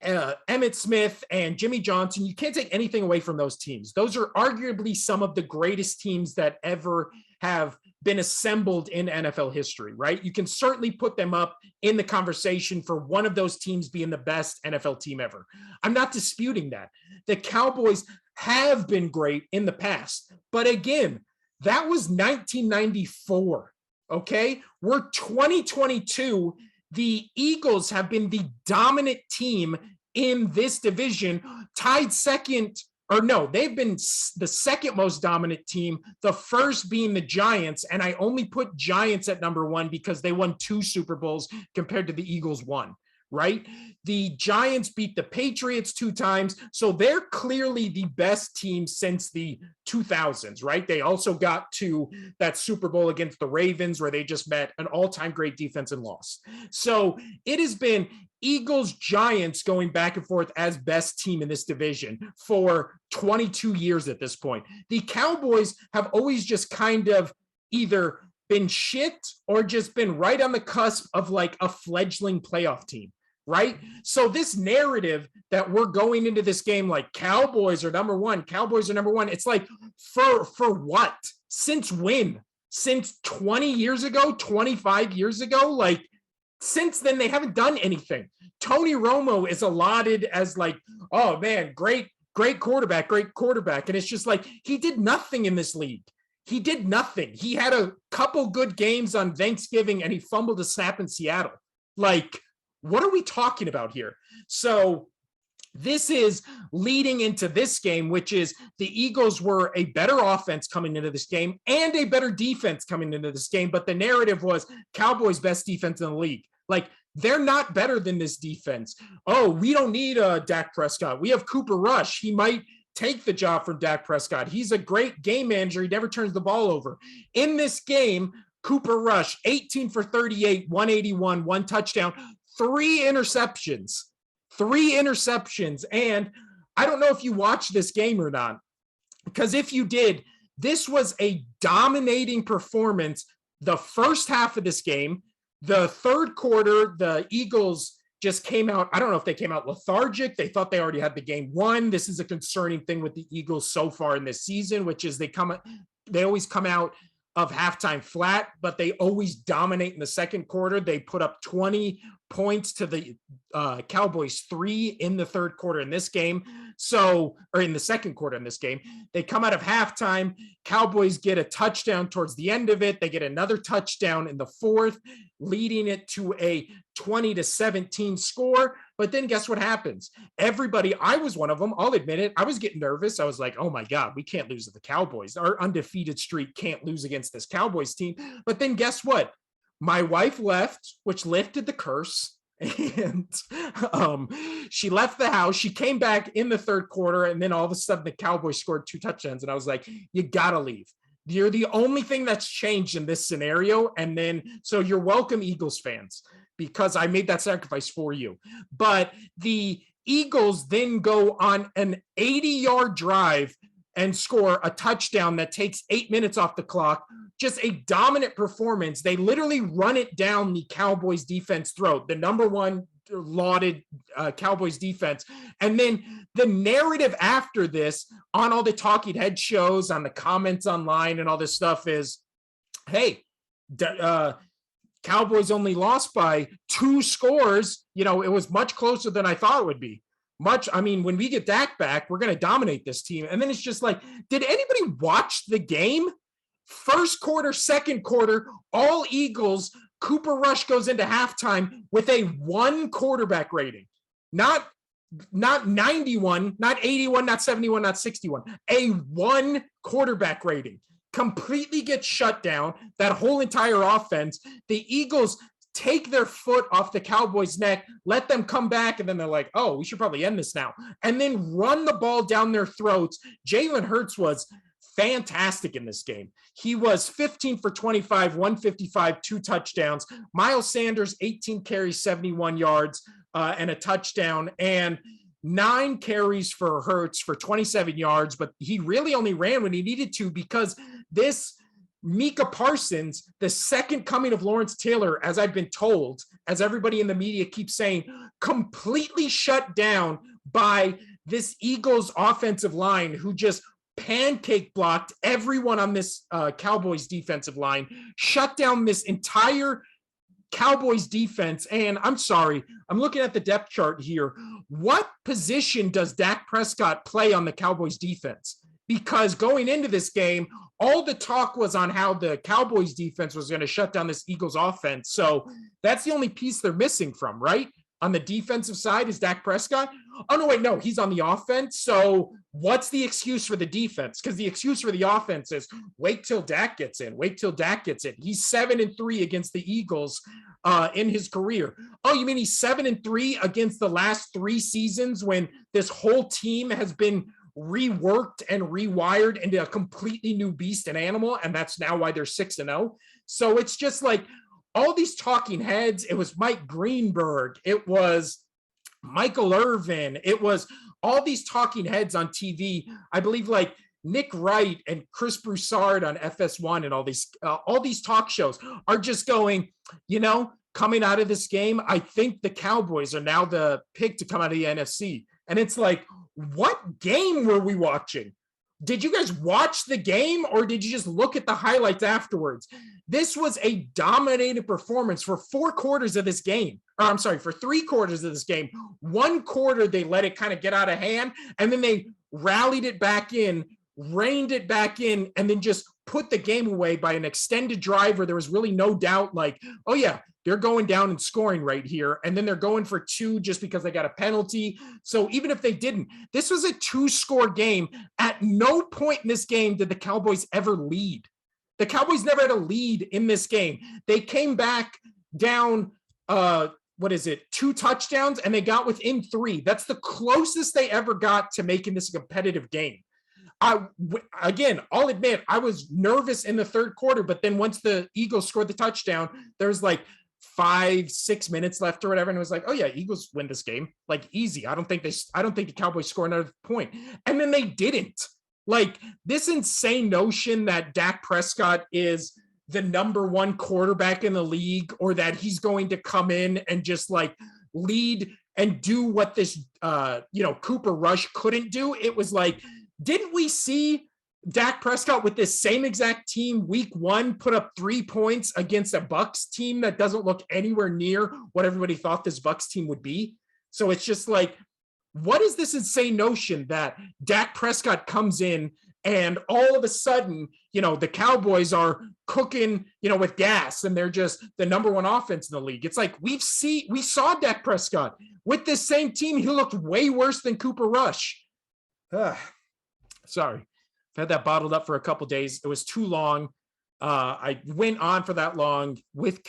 Emmitt Smith and Jimmy Johnson, you can't take anything away from those teams. Those are arguably some of the greatest teams that ever have been assembled in NFL history, right? You can certainly put them up in the conversation for one of those teams being the best NFL team ever. I'm not disputing that. The Cowboys have been great in the past, but again, that was 1994, okay? We're 2022. The Eagles have been the dominant team in this division, tied second, or no, they've been the second most dominant team, the first being the Giants. And I only put Giants at number one because they won 2 Super Bowls compared to the Eagles 1, right? The Giants beat the Patriots 2 times. So they're clearly the best team since the 2000s, right? They also got to that Super Bowl against the Ravens where they just met an all-time great defense and lost. So it has been Eagles, Giants going back and forth as best team in this division for 22 years at this point. The Cowboys have always just kind of either been shit or just been right on the cusp of like a fledgling playoff team, right? So this narrative that we're going into this game like Cowboys are number one, it's like for what? Since when? Since 20 years ago, 25 years ago? Like since then, they haven't done anything. Tony Romo is allotted as like, oh man, great quarterback. And it's just like, he did nothing in this league. He did nothing. He had a couple good games on Thanksgiving and he fumbled a snap in Seattle. Like, what are we talking about here? So this is leading into this game, which is the Eagles were a better offense coming into this game and a better defense coming into this game. But the narrative was Cowboys' best defense in the league. Like, they're not better than this defense. Oh, we don't need Dak Prescott. We have Cooper Rush. He might take the job from Dak Prescott. He's a great game manager. He never turns the ball over. In this game, Cooper Rush, 18 for 38, 181, 1 touchdown, 3 interceptions. And I don't know if you watched this game or not, because if you did, this was a dominating performance. The first half of this game, the third quarter, the Eagles just came out. I don't know if they came out lethargic. They thought they already had the game won. This is a concerning thing with the Eagles so far in this season, which is they always come out of halftime flat, but they always dominate in the second quarter. They put up 20 points to the Cowboys 3 in the third quarter in this game. Or in the second quarter in this game, they come out of halftime. Cowboys get a touchdown towards the end of it. They get another touchdown in the fourth, leading it to a 20-17 score. But then guess what happens? Everybody, I was one of them, I'll admit it, I was getting nervous. I was like, oh my God, we can't lose to the Cowboys. Our undefeated streak can't lose against this Cowboys team. But then guess what? My wife left, which lifted the curse. And she left the house. She came back in the third quarter, and then all of a sudden the Cowboys scored 2 touchdowns. And I was like, you gotta leave. You're the only thing that's changed in this scenario. And then, so you're welcome, Eagles fans, because I made that sacrifice for you. But the Eagles then go on an 80-yard drive and score a touchdown that takes 8 minutes off the clock. Just a dominant performance. They literally run it down the Cowboys defense throat, the number one lauded Cowboys defense. And then the narrative after this on all the talking head shows, on the comments online and all this stuff is, hey, Cowboys only lost by 2 scores. You know, it was much closer than I thought it would be. When we get Dak back, we're going to dominate this team. And then it's just like, did anybody watch the game? First quarter, second quarter, all Eagles. Cooper Rush goes into halftime with a 1 quarterback rating. Not 91, not 81, not 71, not 61. A 1 quarterback rating. Completely gets shut down. That whole entire offense. The Eagles take their foot off the Cowboys' neck, let them come back, and then they're like, oh, we should probably end this now. And then run the ball down their throats. Jalen Hurts was fantastic in this game. He was 15 for 25, 155, 2 touchdowns. Miles Sanders, 18 carries, 71 yards, and a touchdown, and 9 carries for Hurts for 27 yards, but he really only ran when he needed to because this Micah Parsons, the second coming of Lawrence Taylor, as I've been told, as everybody in the media keeps saying, completely shut down by this Eagles offensive line who just pancake blocked everyone on this Cowboys defensive line, shut down this entire Cowboys defense. And I'm sorry, I'm looking at the depth chart here. What position does Dak Prescott play on the Cowboys defense? Because going into this game, all the talk was on how the Cowboys defense was going to shut down this Eagles offense. So that's the only piece they're missing from, right? On the defensive side is Dak Prescott. Oh, no, wait, no, he's on the offense. So what's the excuse for the defense? Because the excuse for the offense is wait till Dak gets in. Wait till Dak gets in. He's 7-3 against the Eagles in his career. Oh, you mean he's 7-3 against the last 3 seasons when this whole team has been reworked and rewired into a completely new beast and animal, and that's now why they're 6-0. So it's just like all these talking heads. It was Mike Greenberg, it was Michael Irvin, it was all these talking heads on TV. I believe like Nick Wright and Chris Broussard on FS1 and all these talk shows are just going, coming out of this game, I think the Cowboys are now the pick to come out of the NFC. And it's like, what game were we watching? Did you guys watch the game or did you just look at the highlights afterwards? This was a dominated performance for 4 quarters of this game. Or I'm sorry, for 3 quarters of this game. 1 quarter, they let it kind of get out of hand, and then they rallied it back in, reined it back in, and then just put the game away by an extended drive where there was really no doubt like, oh yeah, they're going down and scoring right here. And then they're going for 2 just because they got a penalty. So even if they didn't, this was a 2-score game. At no point in this game did the Cowboys ever lead. The Cowboys never had a lead in this game. They came back down, 2 touchdowns, and they got within 3. That's the closest they ever got to making this a competitive game. I'll admit, I was nervous in the 3rd quarter, but then once the Eagles scored the touchdown, there was like 5-6 minutes left or whatever, and it was like, oh yeah, Eagles win this game, like easy. I don't think the Cowboys score another point, and then they didn't. Like this insane notion that Dak Prescott is the number 1 quarterback in the league, or that he's going to come in and just like lead and do what this Cooper Rush couldn't do. It was like, didn't we see Dak Prescott with this same exact team week 1 put up 3 points against a Bucs team that doesn't look anywhere near what everybody thought this Bucs team would be? So it's just like, what is this insane notion that Dak Prescott comes in and all of a sudden, the Cowboys are cooking, with gas, and they're just the number 1 offense in the league? It's like, we saw Dak Prescott with this same team. He looked way worse than Cooper Rush. Sorry. I've had that bottled up for a couple days. It was too long. I went on for that long with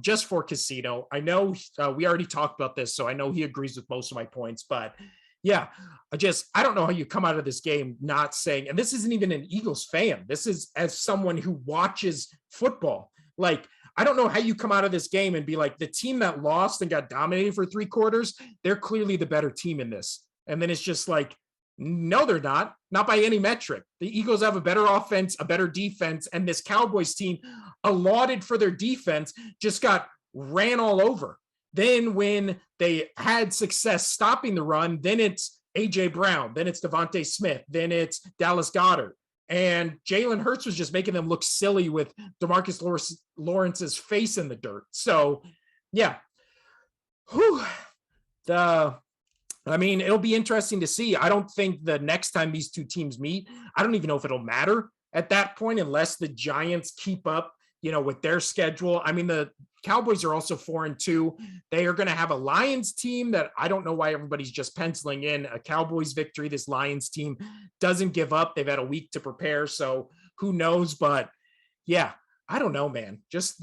just for Casino. I know we already talked about this, so I know he agrees with most of my points. But yeah, I don't know how you come out of this game not saying, and this isn't even an Eagles fan. This is as someone who watches football. Like, I don't know how you come out of this game and be like, the team that lost and got dominated for 3 quarters, they're clearly the better team in this. And then it's just like, no, they're not by any metric. The Eagles have a better offense, a better defense, and this Cowboys team, allotted for their defense, just got ran all over. Then when they had success stopping the run, then it's A.J. Brown, then it's Devontae Smith, then it's Dallas Goedert. And Jalen Hurts was just making them look silly with DeMarcus Lawrence's face in the dirt. So, yeah. It'll be interesting to see. I don't think the next time these 2 teams meet, I don't even know if it'll matter at that point, unless the Giants keep up, with their schedule. I mean, the Cowboys are also 4-2. They are going to have a Lions team that I don't know why everybody's just penciling in a Cowboys victory. This Lions team doesn't give up. They've had a week to prepare, so who knows? But yeah, I don't know, man. Just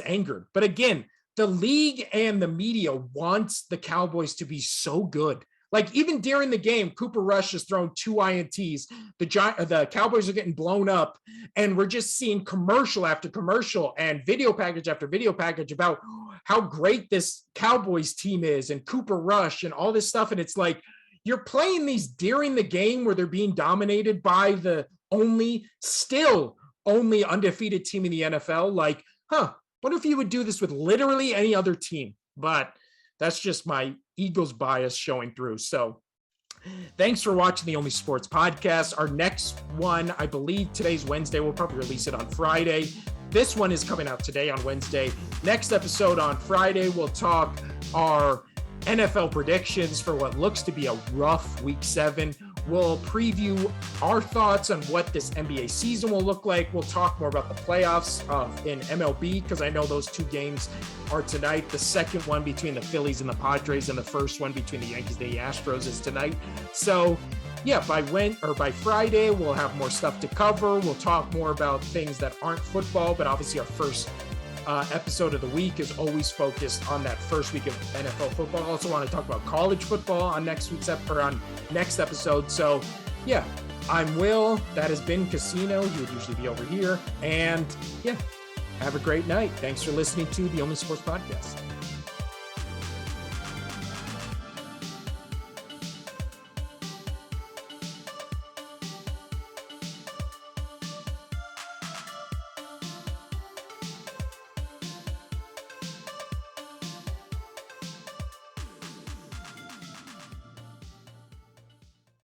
angered. But again, the league and the media wants the Cowboys to be so good. Like, even during the game, Cooper Rush has thrown 2 INTs. The Cowboys are getting blown up, and we're just seeing commercial after commercial and video package after video package about how great this Cowboys team is and Cooper Rush and all this stuff. And it's like, you're playing these during the game where they're being dominated by the only undefeated team in the NFL. Like, what if you would do this with literally any other team? But That's just my Eagles bias showing through. So thanks for watching the Only Sports Podcast. Our next one, I believe today's Wednesday. We'll probably release it on Friday. This one is coming out today on Wednesday. Next episode on Friday, we'll talk our NFL predictions for what looks to be a rough week 7. We'll preview our thoughts on what this NBA season will look like. We'll talk more about the playoffs in MLB, because I know those 2 games are tonight. The second one between the Phillies and the Padres, and the first one between the Yankees and the Astros is tonight. So yeah, by Friday, we'll have more stuff to cover. We'll talk more about things that aren't football, but obviously our first episode of the week is always focused on that first week of NFL football. I also want to talk about college football on next episode. So yeah, I'm Will. That has been Casino. He would usually be over here. And yeah, have a great night. Thanks for listening to the Only Sports Podcast.